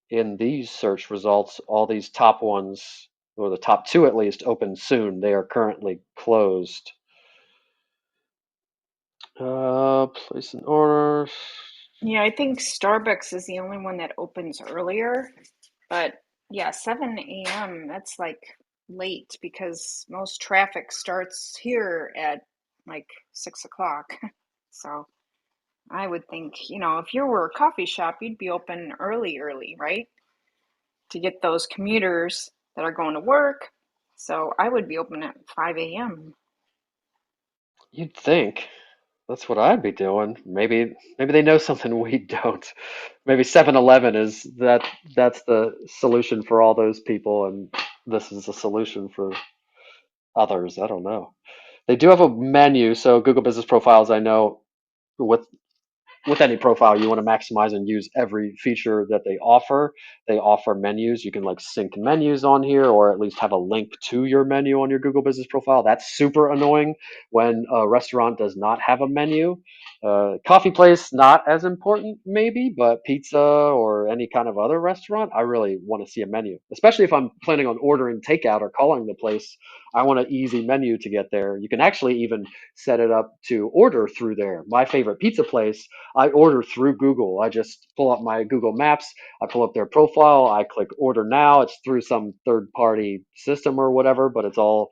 in these search results. All these top ones, or the top two at least, open soon. They are currently closed. Place an order. yeah, I think Starbucks is the only one that opens earlier. But yeah, 7 a.m., that's like late because most traffic starts here at like 6 o'clock. So I would think, you know, if you were a coffee shop, you'd be open early, right? To get those commuters that are going to work. So I would be open at 5 a.m. You'd think. That's what I'd be doing. Maybe they know something we don't. Maybe 7-Eleven is that's the solution for all those people, and this is the solution for others. I don't know. They do have a menu, so Google Business Profiles, I know with any profile, you want to maximize and use every feature that they offer. They offer menus. You can like sync menus on here, or at least have a link to your menu on your Google Business Profile. That's super annoying when a restaurant does not have a menu. Coffee place, not as important maybe, but pizza or any kind of other restaurant, I really want to see a menu, especially if I'm planning on ordering takeout or calling the place. I want an easy menu to get there. You can actually even set it up to order through there. My favorite pizza place, I order through Google. I just pull up my Google Maps, I pull up their profile, I click order now. It's through some third party system or whatever, but it's all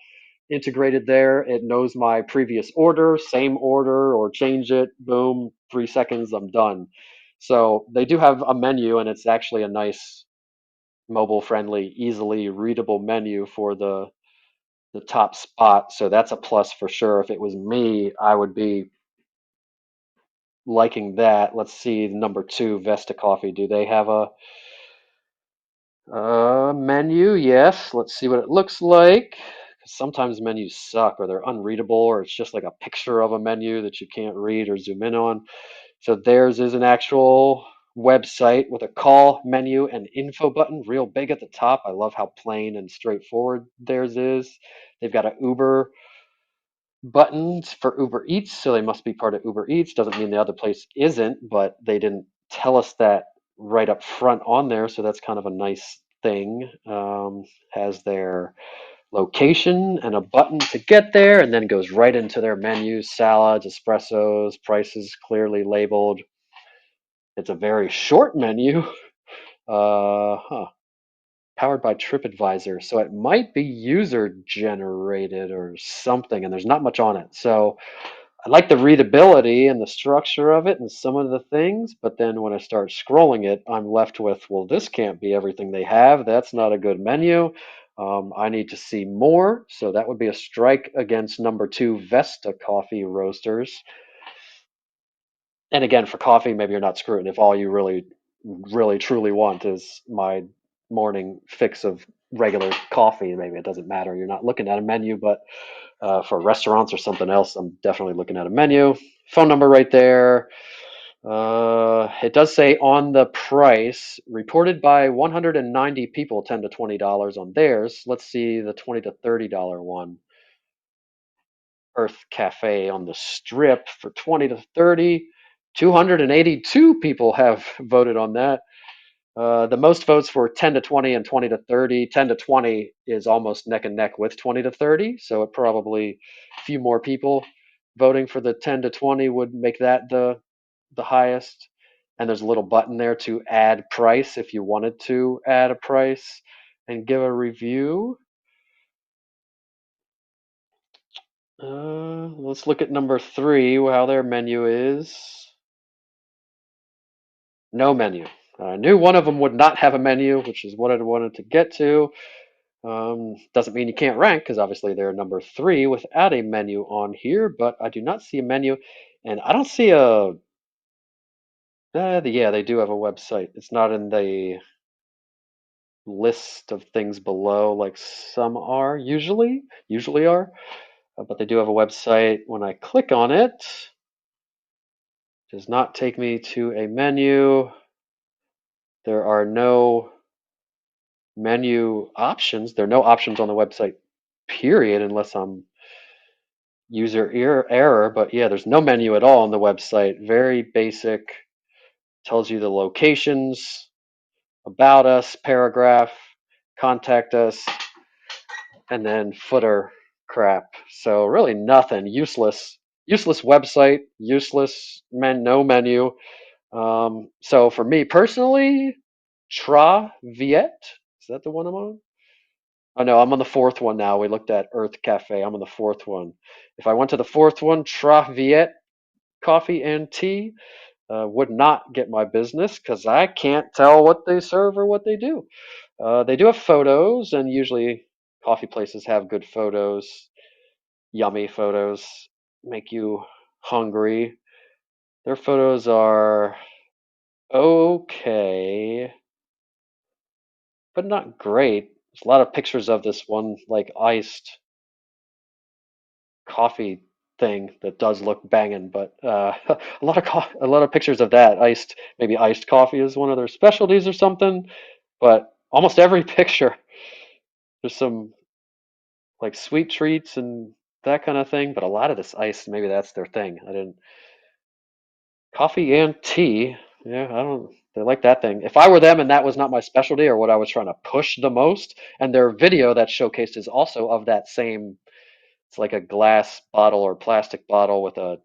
integrated there. It knows my previous order, same order, or change it. Boom, 3 seconds, I'm done. So they do have a menu, and it's actually a nice mobile friendly, easily readable menu for the top spot. So that's a plus for sure. If it was me, I would be liking that. Let's see, number two, Vesta Coffee. Do they have a menu? Yes. Let's see what it looks like. Sometimes menus suck, or they're unreadable, or it's just like a picture of a menu that you can't read or zoom in on. So theirs is an actual website with a call menu and info button real big at the top. I love how plain and straightforward theirs is. They've got an Uber buttons for Uber Eats, so they must be part of Uber Eats. Doesn't mean the other place isn't, but they didn't tell us that right up front on there, so that's kind of a nice thing. Has their location and a button to get there, and then goes right into their menus, salads, espressos, prices clearly labeled. It's a very short menu. Huh. Powered by TripAdvisor, so it might be user generated or something, and there's not much on it. So I like the readability and the structure of it and some of the things, but then when I start scrolling it, I'm left with, well, this can't be everything they have. That's not a good menu. I need to see more. So that would be a strike against number 2, Vesta Coffee Roasters. And again, for coffee, maybe you're not screwing. If all you really, really, truly want is my morning fix of regular coffee, maybe it doesn't matter. You're not looking at a menu, but for restaurants or something else, I'm definitely looking at a menu. Phone number right there. It does say on the price, reported by 190 people, $10 to $20 on theirs. Let's see the $20 to $30 one. Earth Cafe on the Strip for 20 to 30. 282 people have voted on that. The most votes for 10 to 20 and 20 to 30. 10 to 20 is almost neck and neck with 20 to 30, so it probably a few more people voting for the 10 to 20 would make that the highest. And there's a little button there to add price if you wanted to add a price and give a review. Let's look at number 3, how their menu is. No menu. I knew one of them would not have a menu, which is what I wanted to get to. Doesn't mean you can't rank, because obviously they're number 3 without a menu on here, but I do not see a menu, and I don't see a. Yeah, they do have a website. It's not in the list of things below like some are usually are, but they do have a website. When I click on it, it does not take me to a menu. There are no menu options. There are no options on the website, period, unless I'm user error. But yeah, there's no menu at all on the website. Very basic. Tells you the locations, about us, paragraph, contact us, and then footer crap. So really nothing. Useless website. No menu. So for me personally, Viet. Is that the one I'm on? Oh no, I'm on the 4th one now. We looked at Earth Cafe. I'm on the 4th one. If I went to the 4th one, Viet Coffee and Tea would not get my business because I can't tell what they serve or what they do. They do have photos, and usually coffee places have good photos, yummy photos, make you hungry. Their photos are okay, but not great. There's a lot of pictures of this one, like iced coffee thing that does look banging, but a lot of pictures of that maybe iced coffee is one of their specialties or something. But almost every picture, there's some like sweet treats and that kind of thing. But a lot of this ice, maybe that's their thing. I didn't coffee and tea. Yeah, I don't. They like that thing. If I were them and that was not my specialty or what I was trying to push the most, and their video that showcased is also of that same. It's like a glass bottle or plastic bottle with a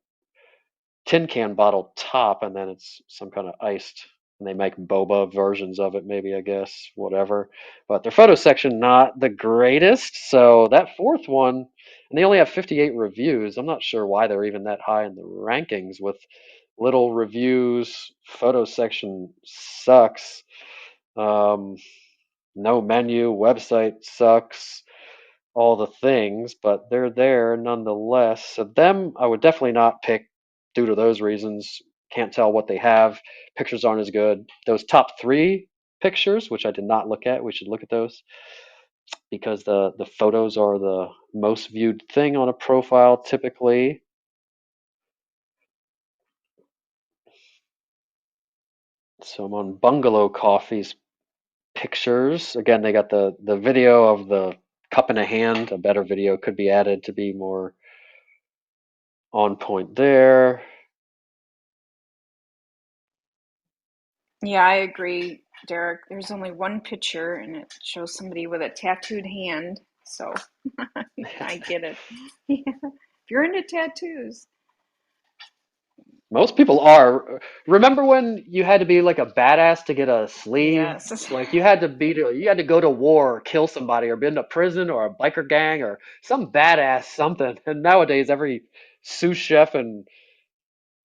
tin can bottle top, and then it's some kind of iced. And they make boba versions of it, maybe, I guess, whatever. But their photo section, not the greatest. So that 4th one, and they only have 58 reviews. I'm not sure why they're even that high in the rankings with little reviews. Photo section sucks. Um, no menu. Website sucks. All the things, but they're there nonetheless. So them, I would definitely not pick due to those reasons. Can't tell what they have. Pictures aren't as good. Those top 3 pictures, which I did not look at, we should look at those because the photos are the most viewed thing on a profile typically. So I'm on Bungalow Coffee's pictures. Again, they got the video of the cup in a hand. A better video could be added to be more on point there. Yeah, I agree, Derek. There's only one picture, and it shows somebody with a tattooed hand. So I get it. Yeah. If you're into tattoos, Most people are. Remember when you had to be like a badass to get a sleeve? yes. Like you had to go to war or kill somebody or be in a prison or a biker gang or some badass something. And nowadays every sous chef and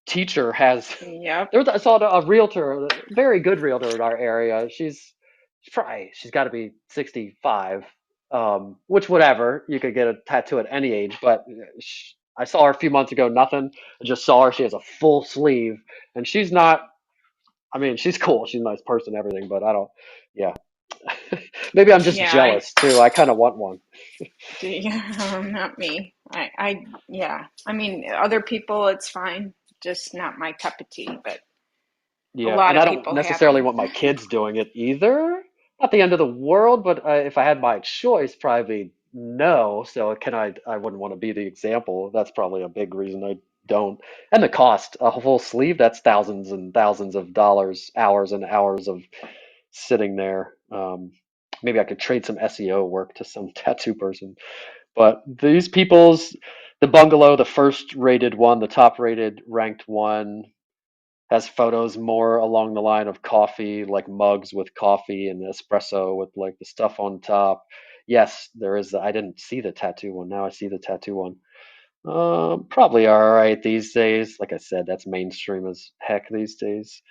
teacher has Yep. I saw a realtor, a very good realtor in our area. She's got to be 65. Which whatever, you could get a tattoo at any age, but I saw her a few months ago, nothing. I just saw her, she has a full sleeve and she's not, I mean, she's cool. She's a nice person, everything, but I don't, yeah. Maybe I'm just Yeah, I jealous too. I kind of want one. do. Yeah, not me. Yeah. I mean, other people, it's fine. Just not my cup of tea, but a Yeah, lot and of I don't people have necessarily them. want my kids doing it either. Not the end of the world, but if I had my choice, probably no. So can I? I wouldn't want to be the example. That's probably a big reason I don't. And the cost, a full sleeve, that's thousands and thousands of dollars, hours and hours of sitting there. Maybe I could trade some SEO work to some tattoo person. But these people's, the bungalow, the first rated one, the top rated ranked one has photos more along the line of coffee, like mugs with coffee and espresso with like the stuff on top. Yes, there is. I didn't see the tattoo one. Now I see the tattoo one. Probably all right these days. Like I said, that's mainstream as heck these days.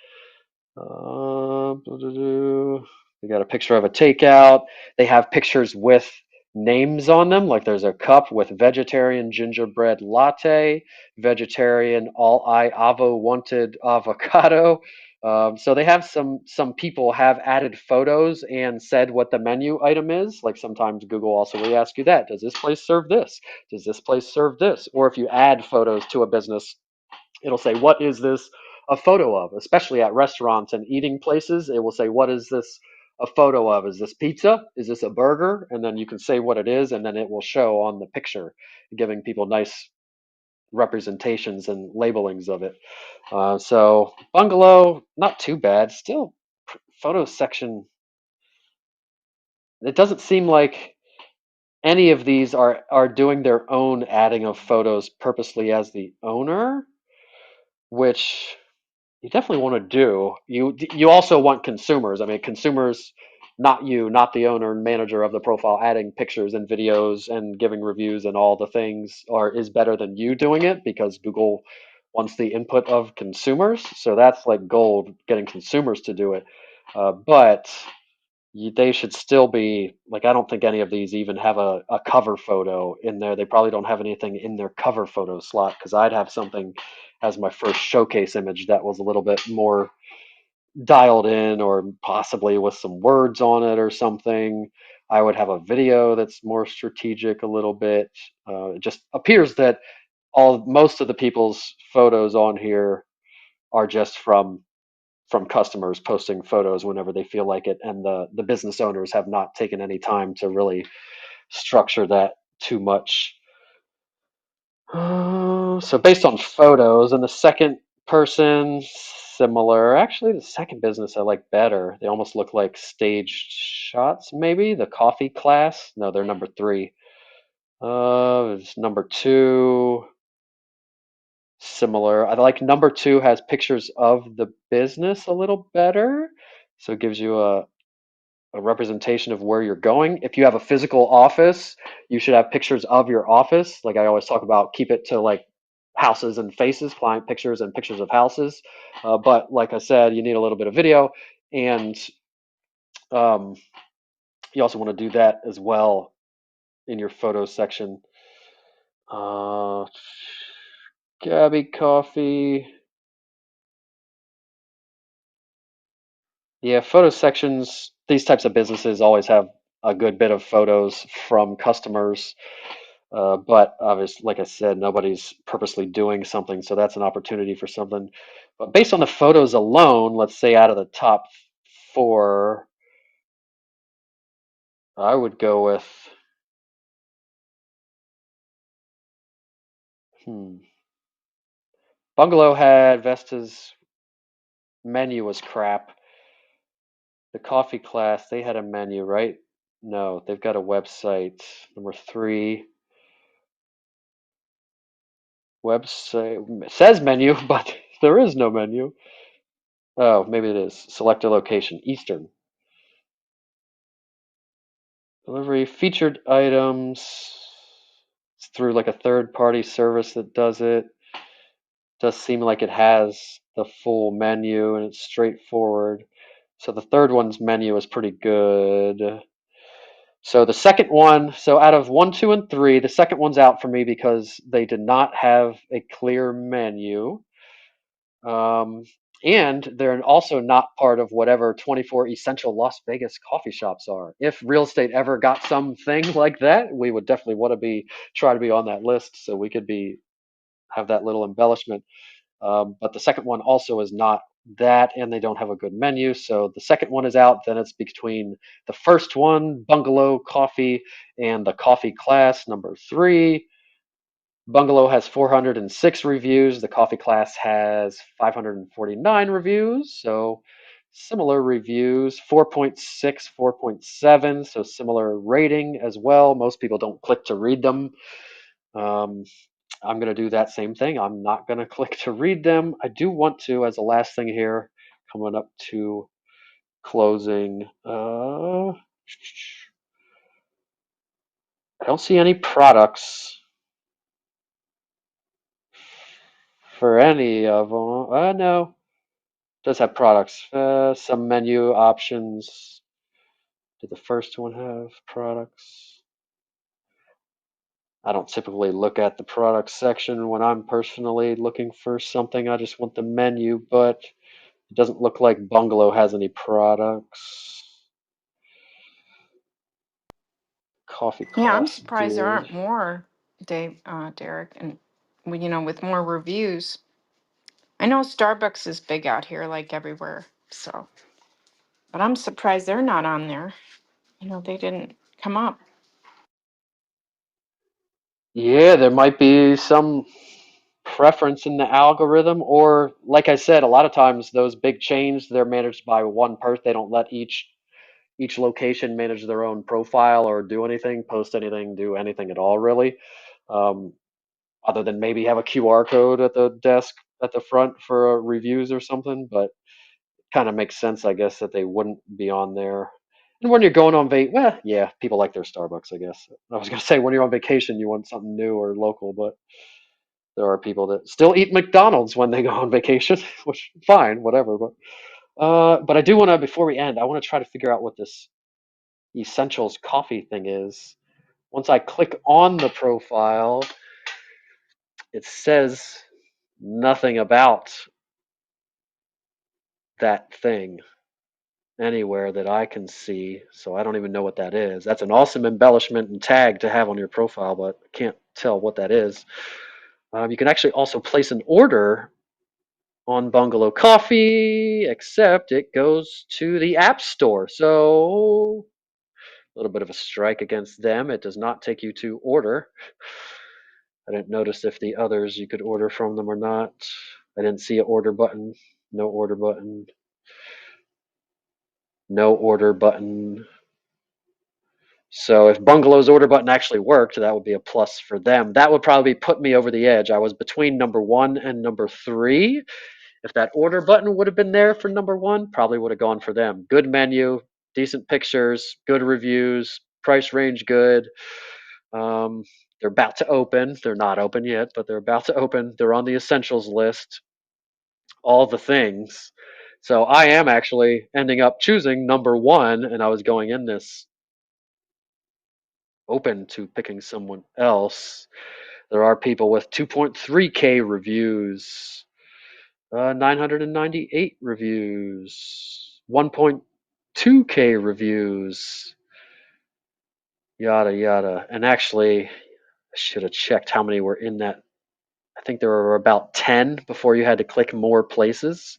They got a picture of a takeout. They have pictures with names on them, like there's a cup with vegetarian gingerbread latte, vegetarian all I avo wanted avocado. So they have some people have added photos and said what the menu item is. Like sometimes Google also will ask you that. Does this place serve this? Does this place serve this? Or if you add photos to a business, it'll say, what is this a photo of? Especially at restaurants and eating places, it will say, what is this a photo of? Is this pizza? Is this a burger? And then you can say what it is, and then it will show on the picture, giving people nice representations and labelings of it. So, bungalow, not too bad. Still, photo section, it doesn't seem like any of these are doing their own adding of photos purposely as the owner, which you definitely want to do. You also want consumers. I mean, consumers, not you, not the owner and manager of the profile, adding pictures and videos and giving reviews and all the things, or is better than you doing it because Google wants the input of consumers. So that's like gold, getting consumers to do it. But they should still be like, I don't think any of these even have a cover photo in there. They probably don't have anything in their cover photo slot because I'd have something as my first showcase image that was a little bit more dialed in or possibly with some words on it or something. I would have a video that's more strategic a little bit. It just appears that all most of the people's photos on here are just from customers posting photos whenever they feel like it, and the business owners have not taken any time to really structure that too much. So based on photos, and the second person, similar. Actually, the second business I like better. They almost look like staged shots, maybe. The coffee class. No, they're number three. It's number two. Similar. I like number two has pictures of the business a little better. So it gives you a representation of where you're going. If you have a physical office, you should have pictures of your office. Like I always talk about, keep it to like houses and faces, client pictures and pictures of houses. But like I said, you need a little bit of video, and um, you also want to do that as well in your photos section. Uh, Gabby Coffee. Yeah, photo sections, these types of businesses always have a good bit of photos from customers. But obviously, like I said, nobody's purposely doing something, so that's an opportunity for something. But based on the photos alone, let's say out of the top four, I would go with, hmm, Bungalow had Vesta's menu was crap. The coffee class, they had a menu, right? No, they've got a website. Number 3, website. It says menu, but there is no menu. Oh, maybe it is. Select a location. Eastern. Delivery. Featured items. It's through like a third-party service that does it. Does seem like it has the full menu and it's straightforward. So the third one's menu is pretty good. So the second one, so out of 1, 2, and 3, the second one's out for me because they did not have a clear menu. Um, and they're also not part of whatever 24 essential Las Vegas coffee shops are. If real estate ever got something like that, we would definitely want to try to be on that list so we could have that little embellishment. But the second one also is not that, and they don't have a good menu. So the second one is out. Then it's between the first one, Bungalow Coffee, and the Coffee Class number 3. Bungalow has 406 reviews. The Coffee Class has 549 reviews. So similar reviews, 4.6, 4.7. So similar rating as well. Most people don't click to read them. Um, I'm going to do that same thing. I'm not going to click to read them. I do want to, as a last thing here, coming up to closing. I don't see any products for any of them. No, it does have products. Some menu options. Did the first one have products? I don't typically look at the products section when I'm personally looking for something. I just want the menu, but it doesn't look like Bungalow has any products. Coffee Yeah, I'm Class surprised there did. aren't more, Derek, and with more reviews. I know Starbucks is big out here, like everywhere. So, but I'm surprised they're not on there. They didn't come up. Yeah, there might be some preference in the algorithm, or like I said, a lot of times those big chains, they're managed by one person. They don't let each location manage their own profile or do anything, post anything, do anything at all, really. Um, Other than maybe have a QR code at the desk at the front for reviews or something, but kind of makes sense, I guess, that they wouldn't be on there. And when you're going on well, yeah, people like their Starbucks, I guess. I was gonna say when you're on vacation, you want something new or local, but there are people that still eat McDonald's when they go on vacation, which fine, whatever. But I do want to, before we end, I want to try to figure out what this Essentials coffee thing is. Once I click on the profile, it says nothing about that thing anywhere that I can see, so I don't even know what that is. That's an awesome embellishment and tag to have on your profile, but I can't tell what that is. You can actually also place an order on Bungalow Coffee, except it goes to the App Store. So a little bit of a strike against them. It does not take you to order. I didn't notice if the others you could order from them or not. I didn't see an order button. No order button. No order button. So if Bungalow's order button actually worked, that would be a plus for them. That would probably put me over the edge. I was between number 1 and number 3. If that order button would have been there for number 1, probably would have gone for them. Good menu, decent pictures, good reviews, price range good. Um, they're about to open. They're not open yet, but they're about to open. They're on the essentials list. All the things. So I am actually ending up choosing number 1, and I was going in this open to picking someone else. There are people with 2.3K reviews, 998 reviews, 1.2K reviews, yada yada. And actually, I should have checked how many were in that. I think there were about 10 before you had to click more places.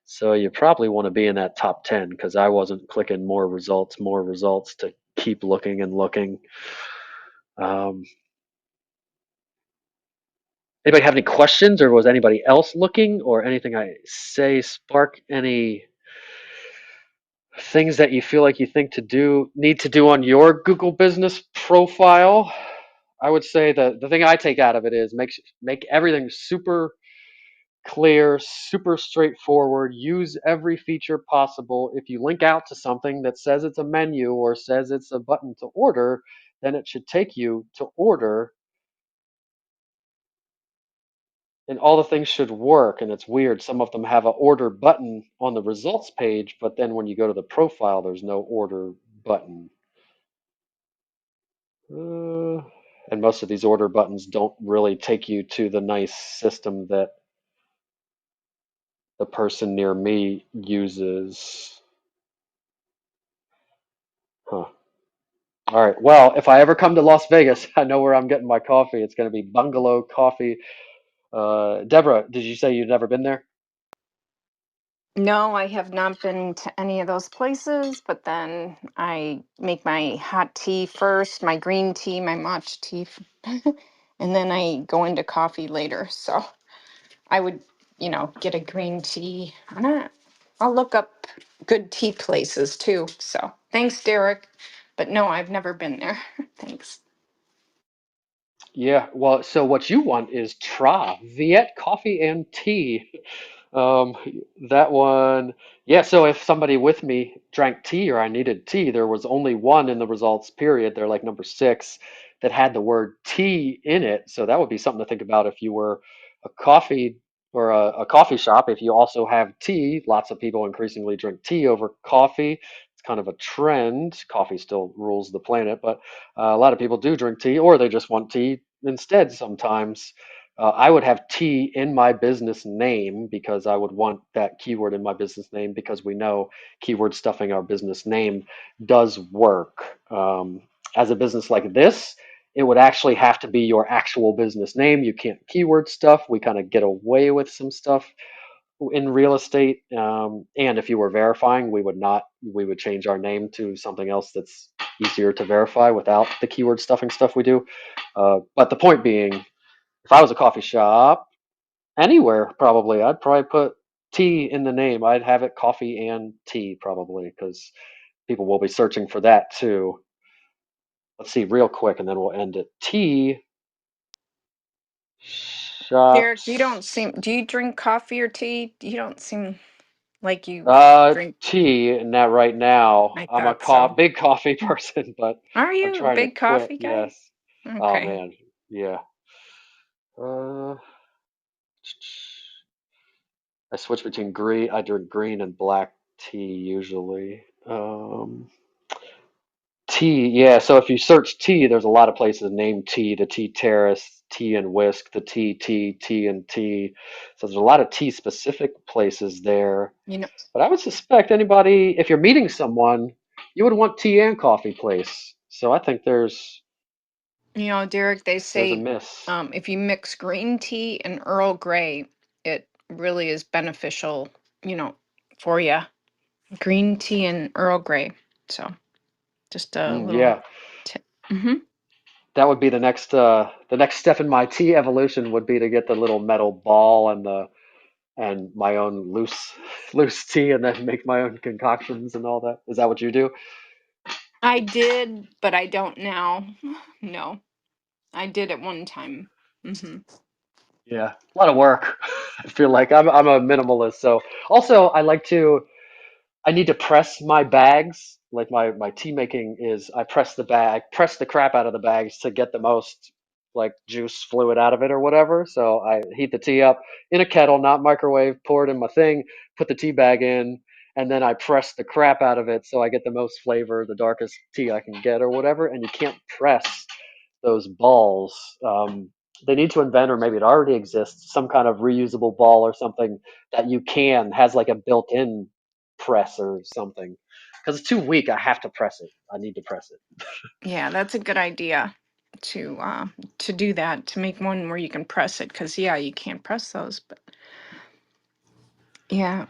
So you probably want to be in that top 10 because I wasn't clicking more results to keep looking and looking. Um, Anybody have any questions, or was anybody else looking, or anything I say spark any things that you feel like you need to do on your Google business profile. I would say that the thing I take out of it is make everything super clear, super straightforward. Use every feature possible. If you link out to something that says it's a menu or says it's a button to order, then it should take you to order, and all the things should work. And it's weird. Some of them have an order button on the results page, but then when you go to the profile, there's no order button. Uh, and most of these order buttons don't really take you to the nice system that the person near me uses. Huh. All right. Well, if I ever come to Las Vegas, I know where I'm getting my coffee. It's going to be Bungalow Coffee. Deborah, did you say you've never been there? No, I have not been to any of those places, but then I make my hot tea first, my green tea, my matcha tea, and then I go into coffee later. So I would, get a green tea. I'll look up good tea places too. So thanks, Derek. But no, I've never been there. Thanks. Yeah. Well, so what you want is Tra, Viet Coffee and Tea. Um, that one, yeah. So if somebody with me drank tea or I needed tea, there was only one in the results period. They're like number 6 that had the word tea in it. So that would be something to think about if you were a coffee or a coffee shop. If you also have tea, lots of people increasingly drink tea over coffee. It's kind of a trend. Coffee still rules the planet, but a lot of people do drink tea or they just want tea instead sometimes. I would have T in my business name because I would want that keyword in my business name because we know keyword stuffing our business name does work. As a business like this, it would actually have to be your actual business name. You can't keyword stuff. We kind of get away with some stuff in real estate. And if you were verifying, we would not, we would change our name to something else that's easier to verify without the keyword stuffing stuff we do. But the point being, if I was a coffee shop, anywhere probably, I'd probably put tea in the name. I'd have it coffee and tea probably because people will be searching for that too. Let's see real quick and then we'll end it. Tea Derek, you don't shops. seem, do you drink coffee or tea? You don't seem like you drink. Tea and that right now. I I'm a thought so. big coffee person, but Are I'm you a trying to big quit. coffee guy? Yes. Oh Okay. man. Yeah. Uh, I switch between green. I drink green and black tea usually. Tea, yeah. So if you search tea, there's a lot of places named tea, the Tea Terrace, Tea and Whisk, the Tea and Tea. So there's a lot of tea specific places there. You know, But I would suspect anybody, if you're meeting someone, you would want tea and coffee place. So I think Derek, they there's a say miss. if you mix green tea and Earl Grey, it really is beneficial, you know, for you. Green tea and Earl Grey. So just a little Yeah, tip. Hmm. that would be the next step in my tea evolution would be to get the little metal ball and my own loose tea and then make my own concoctions and all that. Is that what you do? I did, but I don't now. No, I did at one time. Hmm. Yeah, a lot of work. I feel like I'm a minimalist. So also I need to press my bags. Like my tea making is I press the crap out of the bags to get the most like juice fluid out of it or whatever. So I heat the tea up in a kettle, not microwave, pour it in my thing, put the tea bag in, and then I press the crap out of it so I get the most flavor, the darkest tea I can get or whatever. And you can't press those balls. They need to invent, or maybe it already exists, some kind of reusable ball or something that you can has like a built-in press or something. Because it's too weak, I have to press it. I need to press it. Yeah, that's a good idea to to do that, to make one where you can press it, because yeah, you can't press those, but yeah.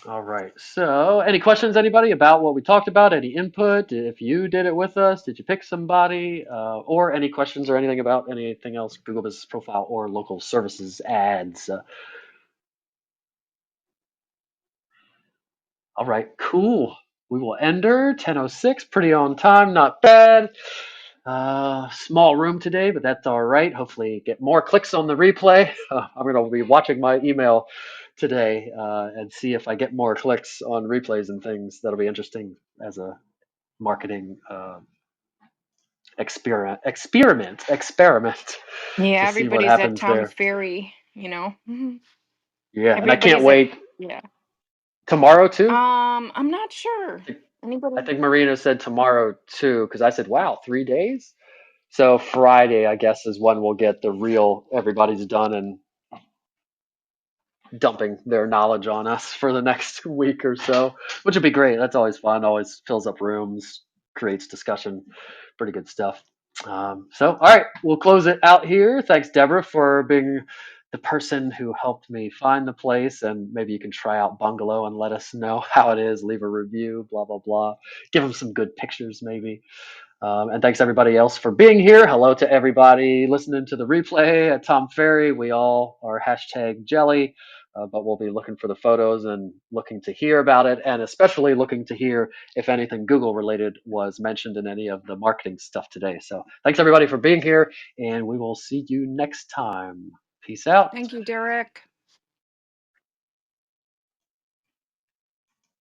All right. So, any questions, anybody, about what we talked about? Any input? If you did it with us, did you pick somebody? Or any questions or anything about anything else, Google Business Profile or local services ads? All right, cool. We will end her 10:06. Pretty on time, not bad. Small room today, but that's all right. Hopefully, get more clicks on the replay. I'm going to be watching my email today and see if I get more clicks on replays and things. That'll be interesting as a marketing experiment Yeah, to see what everybody's at happens Tom's there. Ferry, you know. Mhm. Yeah, and I can't Everybody's at, wait yeah. tomorrow too. I'm not sure. I Anybody? think Marina said tomorrow too, because I said, wow, 3 days? So Friday, I guess, is when we'll get the real everybody's done and dumping their knowledge on us for the next week or so, which would be great. That's always fun, always fills up rooms, creates discussion. Pretty good stuff. So, all right, we'll close it out here. Thanks, Deborah, for being the person who helped me find the place. And maybe you can try out Bungalow and let us know how it is. Leave a review, blah, blah, blah. Give them some good pictures, maybe. And thanks everybody else for being here. Hello to everybody listening to the replay at Tom Ferry. We all are hashtag jelly, but we'll be looking for the photos and looking to hear about it, and especially looking to hear if anything Google related was mentioned in any of the marketing stuff today. So thanks everybody for being here, and we will see you next time. Peace out. Thank you, Derek.